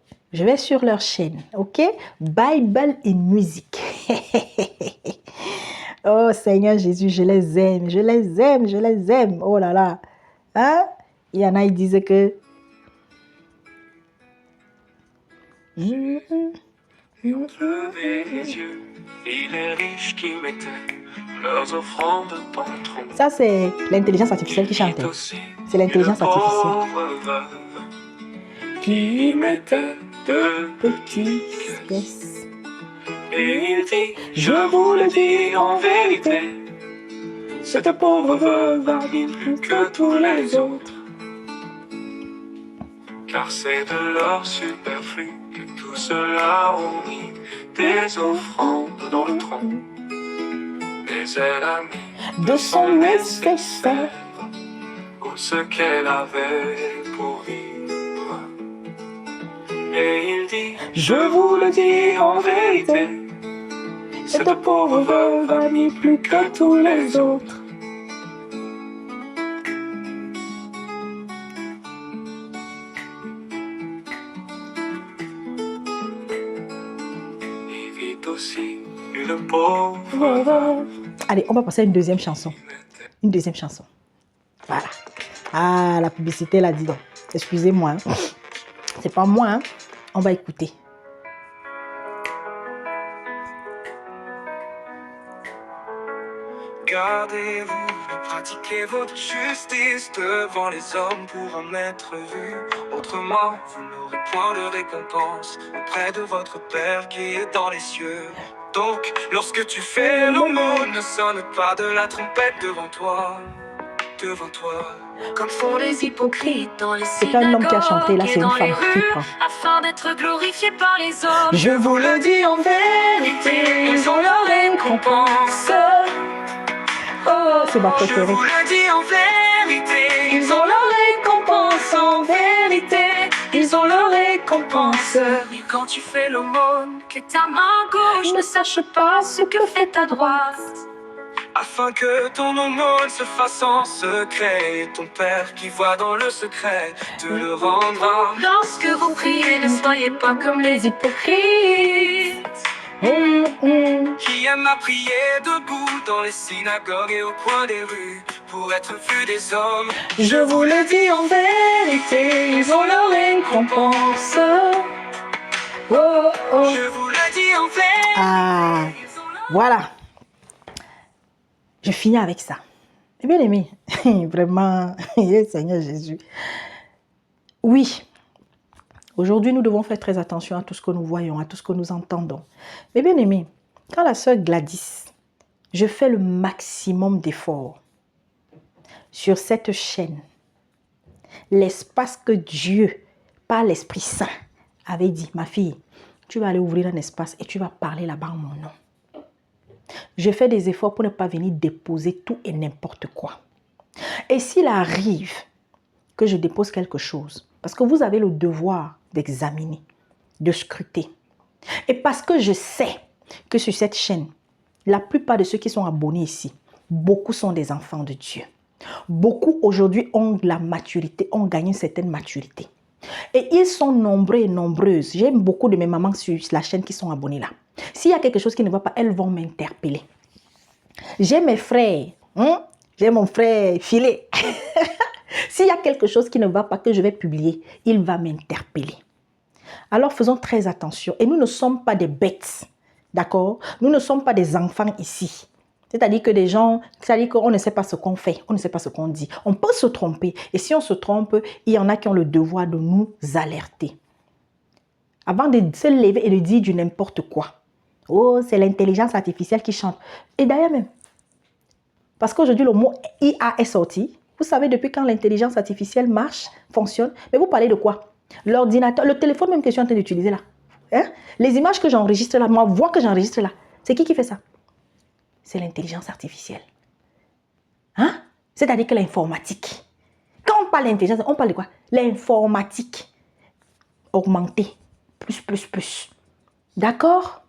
sur leur chaîne, ok? Bible in Music. Oh Seigneur Jésus, je les aime, je les aime, je les aime. Oh là là. Hein? Il y en a, ils disaient que... Lever les yeux, et les riches qui mettaient leurs offrandes dans le trône. Ça, c'est l'intelligence artificielle qui chantait. C'est l'intelligence artificielle. Qui mettait de petits Yes. et il dit, je vous le dis en vérité, cette pauvre veuve a dit plus que tous les autres. car c'est de l'or superflu que tout cela ont mis des offrandes dans le tronc. Mais elle a mis De son nécessaire. pour ce qu'elle avait pour vivre. Et il dit, Je vous le dis en vérité, cette pauvre veuve a mis plus que tous les autres. Il vit aussi une pauvre veuve. Allez, on va passer à une deuxième chanson. Une deuxième chanson. Voilà. Ah, la publicité l'a dit donc. Excusez-moi. Hein. C'est pas moi. Hein. On va écouter. Gardez-vous, pratiquez votre justice devant les hommes pour en être vu. Autrement, vous n'aurez point de récompense auprès de votre Père qui est dans les cieux. Donc, lorsque tu fais l'aumône, ne sonne pas de la trompette devant toi. Devant toi. Comme font les hypocrites dans les C'est pas un homme qui a chanté, là, synagogues c'est et une dans les femme qui rues, prend. afin d'être glorifiés par les hommes. Je vous le dis en vérité, Ils ont leur récompense. Oh, c'est ma Je préférée. vous le dis en vérité, Ils ont leur récompense en vérité. Ils ont leur récompense. Mais quand tu fais l'aumône, que ta main gauche ne sache pas ce que fait ta droite. afin que ton aumône se fasse en secret. Et ton Père qui voit dans le secret te le rendra. Lorsque vous priez, ne soyez pas comme les hypocrites. Qui aime à prier debout dans les synagogues et au coin des rues pour être vu des hommes. Je vous le dis en vérité, ils ont leur récompense. Oh, oh. Je vous le dis en vérité. Ah, voilà. Je finis avec ça. Et bien aimé, vraiment, Seigneur Jésus. Oui, aujourd'hui, nous devons faire très attention à tout ce que nous voyons, à tout ce que nous entendons. Mais bien aimé, quand la sœur Gladys, je fais le maximum d'efforts sur cette chaîne, l'espace que Dieu, par l'Esprit Saint, avait dit, ma fille, tu vas aller ouvrir un espace et tu vas parler là-bas en mon nom. Je fais des efforts pour ne pas venir déposer tout et n'importe quoi. Et s'il arrive que je dépose quelque chose, parce que vous avez le devoir d'examiner, de scruter. Et parce que je sais que sur cette chaîne, la plupart de ceux qui sont abonnés ici, beaucoup sont des enfants de Dieu. Beaucoup aujourd'hui ont de la maturité, ont gagné une certaine maturité. Et ils sont nombreux et nombreuses. J'aime beaucoup de mes mamans sur la chaîne qui sont abonnées là. S'il y a quelque chose qui ne va pas, elles vont m'interpeller. J'ai mes frères. J'ai mon frère Filet. S'il y a quelque chose qui ne va pas, que je vais publier, il va m'interpeller. Alors faisons très attention. Et nous ne sommes pas des bêtes. D'accord? Nous ne sommes pas des enfants ici. C'est-à-dire que des gens, c'est-à-dire qu'on ne sait pas ce qu'on fait, on ne sait pas ce qu'on dit. On peut se tromper. Et si on se trompe, il y en a qui ont le devoir de nous alerter. Avant de se lever et de dire du n'importe quoi. Oh, c'est l'intelligence artificielle qui chante. Et d'ailleurs même, parce qu'aujourd'hui le mot IA est sorti. Vous savez depuis quand l'intelligence artificielle marche, fonctionne. Mais vous parlez de quoi? L'ordinateur, le téléphone même que je suis en train d'utiliser là. Hein? Les images que j'enregistre là, ma voix que j'enregistre là. C'est qui fait ça? C'est l'intelligence artificielle. Hein? C'est-à-dire que l'informatique. Quand on parle d'intelligence, on parle de quoi? L'informatique. Augmenter. Plus. D'accord?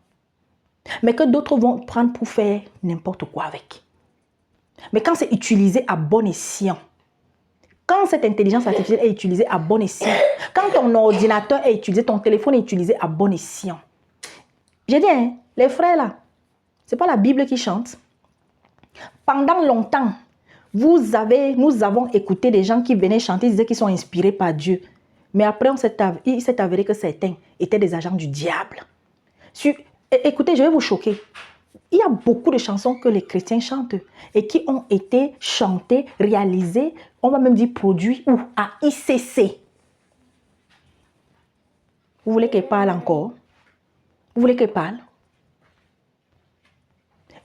Mais que d'autres vont prendre pour faire n'importe quoi avec. Mais quand c'est utilisé à bon escient, quand cette intelligence artificielle est utilisée à bon escient, quand ton ordinateur est utilisé, ton téléphone est utilisé à bon escient. J'ai dit, hein, les frères là, c'est pas la Bible qui chante. Pendant longtemps, nous avons écouté des gens qui venaient chanter, ils disaient qu'ils sont inspirés par Dieu. Mais après, il s'est avéré que certains étaient des agents du diable. Écoutez, je vais vous choquer. Il y a beaucoup de chansons que les chrétiens chantent et qui ont été chantées, réalisées, on va même dire produits ou à ICC. Vous voulez qu'elle parle encore? Vous voulez qu'elle parle?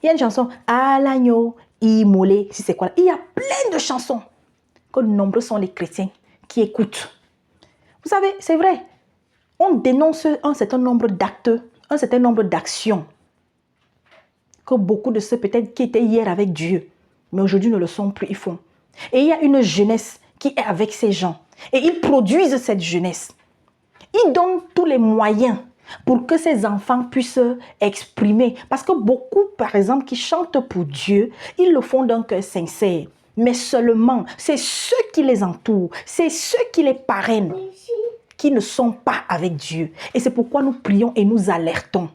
Il y a une chanson, à l'agneau, immolé, si c'est quoi. Il y a plein de chansons que nombreux sont les chrétiens qui écoutent. Vous savez, c'est vrai. On dénonce un certain nombre d'actes, un certain nombre d'actions que beaucoup de ceux peut-être qui étaient hier avec Dieu, mais aujourd'hui ne le sont plus, ils font. Et il y a une jeunesse qui est avec ces gens. Et ils produisent cette jeunesse. Ils donnent tous les moyens pour que ces enfants puissent exprimer. Parce que beaucoup, par exemple, qui chantent pour Dieu, ils le font d'un cœur sincère. Mais seulement, c'est ceux qui les entourent, c'est ceux qui les parrainent, qui ne sont pas avec Dieu. Et c'est pourquoi nous prions et nous alertons.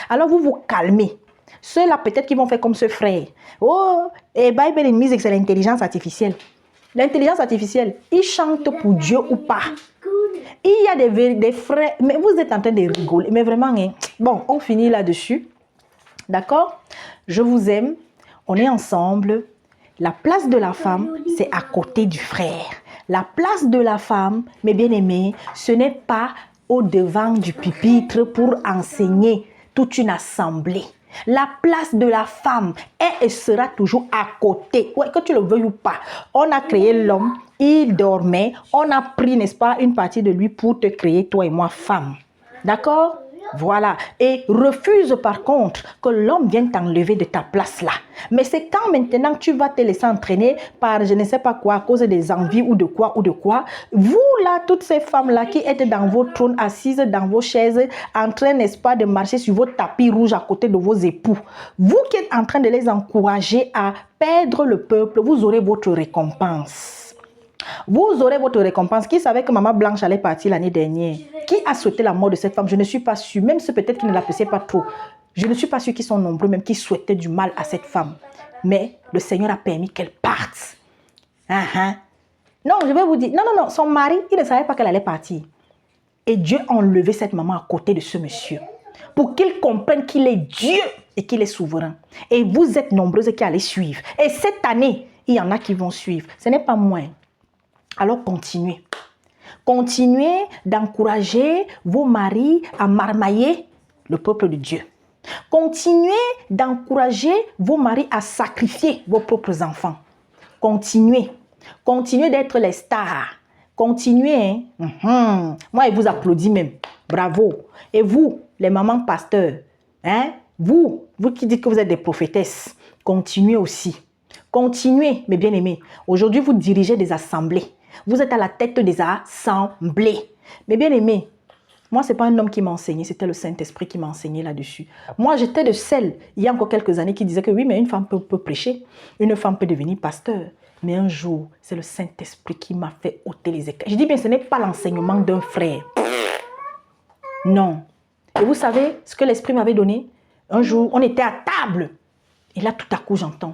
Alors vous vous calmez. Ceux-là peut-être qui vont faire comme ce frère. Oh, et Bible Music, c'est l'intelligence artificielle. L'intelligence artificielle, ils chantent pour Dieu ou pas. Il y a des frères, mais vous êtes en train de rigoler, mais vraiment, hein. Bon, on finit là-dessus. D'accord? Je vous aime, on est ensemble. La place de la femme, c'est à côté du frère. La place de la femme, mes bien-aimés, ce n'est pas au devant du pupitre pour enseigner toute une assemblée. La place de la femme est et sera toujours à côté. Ouais, que tu le veuilles ou pas. On a créé l'homme, il dormait. On a pris, n'est-ce pas, une partie de lui pour te créer, toi et moi, femme. D'accord? Voilà. Et refuse par contre que l'homme vienne t'enlever de ta place là. Mais c'est quand maintenant tu vas te laisser entraîner par je ne sais pas quoi, à cause des envies ou de quoi. Vous là, toutes ces femmes-là qui êtes dans vos trônes, assises dans vos chaises, en train, n'est-ce pas, de marcher sur vos tapis rouges à côté de vos époux. Vous qui êtes en train de les encourager à perdre le peuple, vous aurez votre récompense. Vous aurez votre récompense. Qui savait que Maman Blanche allait partir l'année dernière? Qui a souhaité la mort de cette femme? Je ne suis pas sûre. Même ceux peut-être qui ne l'appréciaient pas trop. Je ne suis pas sûre qu'ils sont nombreux, même qui souhaitaient du mal à cette femme. Mais le Seigneur a permis qu'elle parte. Non, je vais vous dire. Non. Son mari, il ne savait pas qu'elle allait partir. Et Dieu a enlevé cette maman à côté de ce monsieur. Pour qu'il comprenne qu'il est Dieu et qu'il est souverain. Et vous êtes nombreuses qui allez suivre. Et cette année, il y en a qui vont suivre. Ce n'est pas moins. Alors continuez. Continuez d'encourager vos maris à marmailler le peuple de Dieu. Continuez d'encourager vos maris à sacrifier vos propres enfants. Continuez. Continuez d'être les stars. Continuez. Moi, je vous applaudis même. Bravo. Et vous, les mamans pasteurs, vous qui dites que vous êtes des prophétesses, continuez aussi. Continuez, mes bien-aimés. Aujourd'hui, vous dirigez des assemblées. Vous êtes à la tête des assemblées. Mes bien-aimés, moi, ce n'est pas un homme qui m'a enseigné, c'était le Saint-Esprit qui m'a enseigné là-dessus. Moi, j'étais de celle, il y a encore quelques années, qui disait que oui, mais une femme peut prêcher, une femme peut devenir pasteur. Mais un jour, c'est le Saint-Esprit qui m'a fait ôter les écailles. Je dis bien, ce n'est pas l'enseignement d'un frère. Non. Et vous savez ce que l'Esprit m'avait donné? Un jour, on était à table. Et là, tout à coup, j'entends.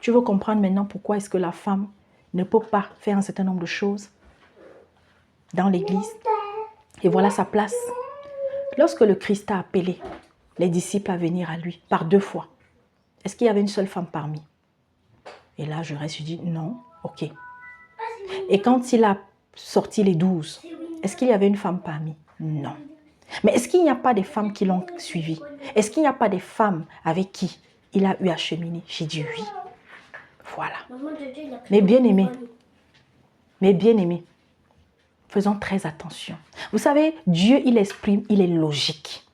Tu veux comprendre maintenant pourquoi est-ce que la femme ne peut pas faire un certain nombre de choses dans l'église? Et voilà sa place. Lorsque le Christ a appelé les disciples à venir à lui, par 2 fois, est-ce qu'il y avait une seule femme parmi? Et là, je reste, je dis non, ok. Et quand il a sorti les 12, est-ce qu'il y avait une femme parmi? Non. Mais est-ce qu'il n'y a pas des femmes qui l'ont suivi? Est-ce qu'il n'y a pas des femmes avec qui il a eu à cheminer? J'ai dit oui. Voilà. Mes bien-aimés, faisons très attention. Vous savez, Dieu, il exprime, il est logique.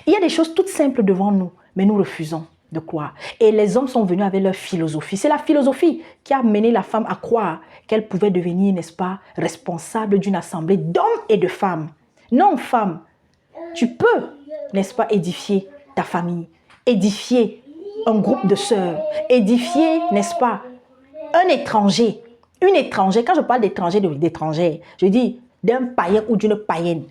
Il y a des choses toutes simples devant nous, mais nous refusons de croire. Et les hommes sont venus avec leur philosophie. C'est la philosophie qui a mené la femme à croire qu'elle pouvait devenir, n'est-ce pas, responsable d'une assemblée d'hommes et de femmes. Non, femme, tu peux, n'est-ce pas, édifier ta famille, édifier un groupe de sœurs, édifier, n'est-ce pas, un étranger, une étrangère. Quand je parle d'étranger, d'étrangère, je dis d'un païen ou d'une païenne.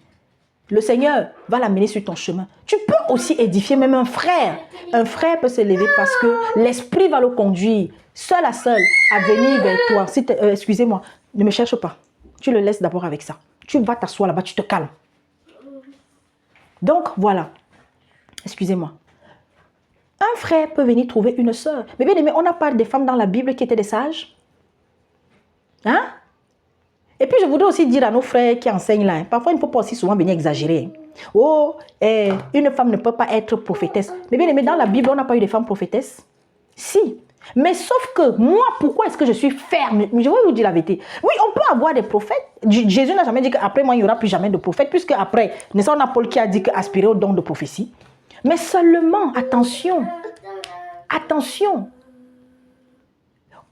Le Seigneur va l'amener sur ton chemin. Tu peux aussi édifier même un frère. Un frère peut se lever parce que l'Esprit va le conduire, seul à seul, à venir vers toi. Excusez-moi, ne me cherche pas. Tu le laisses d'abord avec ça. Tu vas t'asseoir là-bas, tu te calmes. Donc, voilà. Excusez-moi. Un frère peut venir trouver une sœur. Mais bien aimé, on n'a pas des femmes dans la Bible qui étaient des sages? Hein? Et puis je voudrais aussi dire à nos frères qui enseignent là, parfois il ne faut pas aussi souvent venir exagérer. Oh, une femme ne peut pas être prophétesse. Mais bien aimé, dans la Bible, on n'a pas eu de femmes prophétesses? Si. Mais sauf que moi, pourquoi est-ce que je suis ferme? Je vais vous dire la vérité. Oui, on peut avoir des prophètes. Jésus n'a jamais dit qu'après moi, il n'y aura plus jamais de prophète, puisque après, n'est-ce pas, on a Paul qui a dit qu'aspirer au don de prophétie. Mais seulement, attention, attention.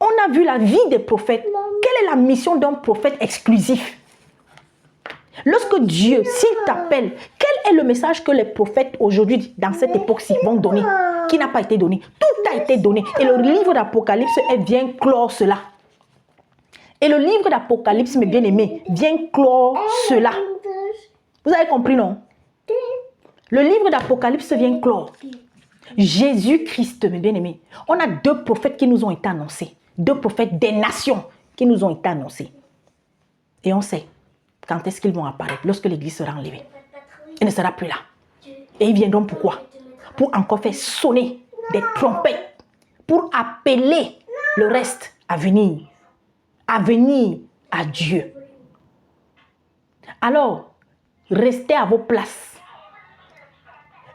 On a vu la vie des prophètes. Quelle est la mission d'un prophète exclusif? Lorsque Dieu, s'il t'appelle, quel est le message que les prophètes aujourd'hui, dans cette époque-ci, vont donner? Qui n'a pas été donné? Tout a été donné. Et le livre d'Apocalypse vient clore cela. Et le livre d'Apocalypse, mes bien-aimés, vient clore cela. Vous avez compris, non? Le livre d'Apocalypse vient clore. Jésus-Christ, mes bien-aimés. On a 2 prophètes qui nous ont été annoncés. 2 prophètes des nations qui nous ont été annoncés. Et on sait quand est-ce qu'ils vont apparaître, lorsque l'église sera enlevée. Elle ne sera plus là. Et ils viendront pourquoi? Pour encore faire sonner des trompettes, pour appeler le reste à venir à Dieu. Alors, restez à vos places.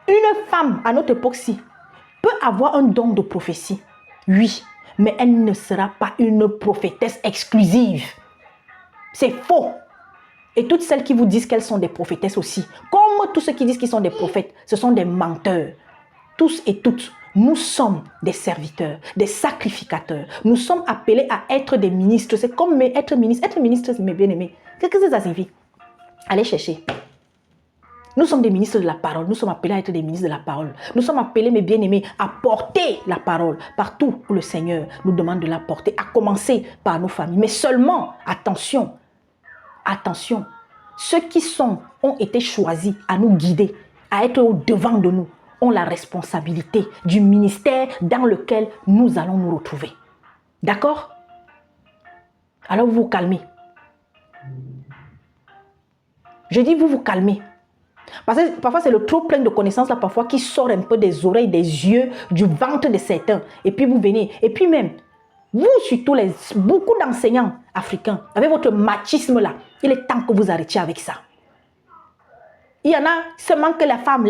Une femme, à notre époque-ci, peut avoir un don de prophétie, oui, mais elle ne sera pas une prophétesse exclusive. C'est faux. Et toutes celles qui vous disent qu'elles sont des prophétesses aussi, comme tous ceux qui disent qu'ils sont des prophètes, ce sont des menteurs. Tous et toutes, nous sommes des serviteurs, des sacrificateurs. Nous sommes appelés à être des ministres. C'est comme être ministre. Être ministre, mes bien-aimés. Qu'est-ce que ça signifie? Allez chercher. Nous sommes des ministres de la parole. Nous sommes appelés à être des ministres de la parole. Nous sommes appelés, mes bien-aimés, à porter la parole partout où le Seigneur nous demande de la porter, à commencer par nos familles. Mais seulement, attention, attention, ceux qui ont été choisis à nous guider, à être au devant de nous, ont la responsabilité du ministère dans lequel nous allons nous retrouver. D'accord? Alors vous vous calmez. Je dis vous vous calmez. Parce que parfois c'est le trop plein de connaissances là, parfois qui sort un peu des oreilles, des yeux, du ventre de certains. Et puis vous venez. Et puis même, vous surtout, beaucoup d'enseignants africains, avec votre machisme là, il est temps que vous arrêtiez avec ça. Il y en a seulement que la femme.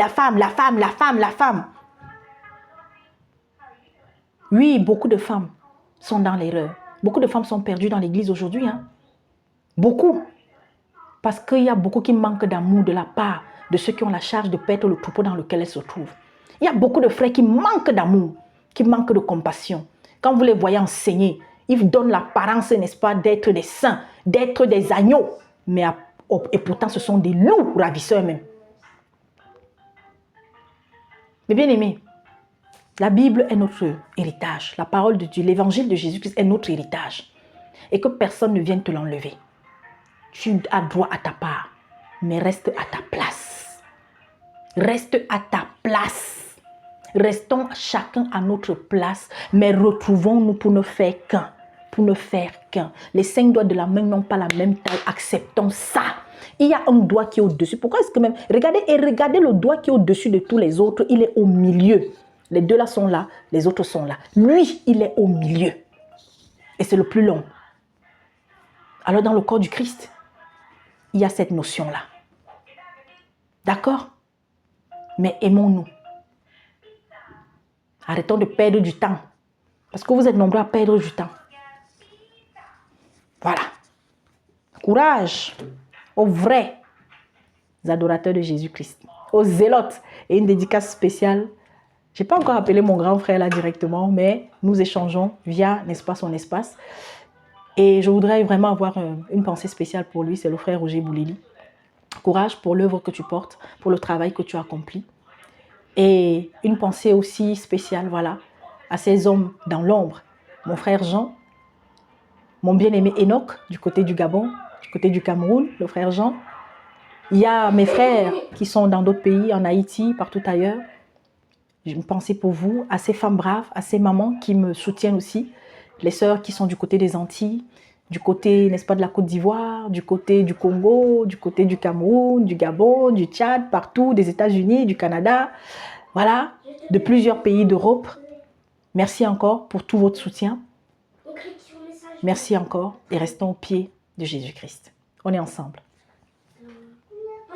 Oui, beaucoup de femmes sont dans l'erreur. Beaucoup de femmes sont perdues dans l'église aujourd'hui. Hein? Beaucoup. Parce qu'il y a beaucoup qui manquent d'amour de la part de ceux qui ont la charge de paître le troupeau dans lequel elles se trouvent. Il y a beaucoup de frères qui manquent d'amour, qui manquent de compassion. Quand vous les voyez enseigner, ils vous donnent l'apparence, n'est-ce pas, d'être des saints, d'être des agneaux. Et pourtant, ce sont des loups ravisseurs même. Mais bien aimés, la Bible est notre héritage. La parole de Dieu, l'évangile de Jésus-Christ est notre héritage. Et que personne ne vienne te l'enlever. Tu as droit à ta part, mais reste à ta place. Reste à ta place. Restons chacun à notre place, mais retrouvons-nous pour ne faire qu'un. Pour ne faire qu'un. Les 5 doigts de la main n'ont pas la même taille. Acceptons ça. Il y a un doigt qui est au-dessus. Pourquoi est-ce que même... Regardez le doigt qui est au-dessus de tous les autres. Il est au milieu. Les 2 là sont là, les autres sont là. Lui, il est au milieu. Et c'est le plus long. Alors dans le corps du Christ, il y a cette notion-là. D'accord? Mais aimons-nous. Arrêtons de perdre du temps. Parce que vous êtes nombreux à perdre du temps. Voilà. Courage aux vrais adorateurs de Jésus-Christ. Aux zélotes. Et une dédicace spéciale. Je n'ai pas encore appelé mon grand frère là directement, mais nous échangeons via, n'est-ce pas, son espace. Et je voudrais vraiment avoir une pensée spéciale pour lui. C'est le frère Roger Boulili. Courage pour l'œuvre que tu portes, pour le travail que tu as accompli. Et une pensée aussi spéciale, voilà, à ces hommes dans l'ombre. Mon frère Jean, mon bien-aimé Enoch, du côté du Gabon, du côté du Cameroun, le frère Jean. Il y a mes frères qui sont dans d'autres pays, en Haïti, partout ailleurs. J'ai une pensée pour vous, à ces femmes braves, à ces mamans qui me soutiennent aussi. Les sœurs qui sont du côté des Antilles, du côté, n'est-ce pas, de la Côte d'Ivoire, du côté du Congo, du côté du Cameroun, du Gabon, du Tchad, partout, des États-Unis, du Canada, voilà, de plusieurs pays d'Europe. Merci encore pour tout votre soutien. Merci encore et restons au pied de Jésus-Christ. On est ensemble.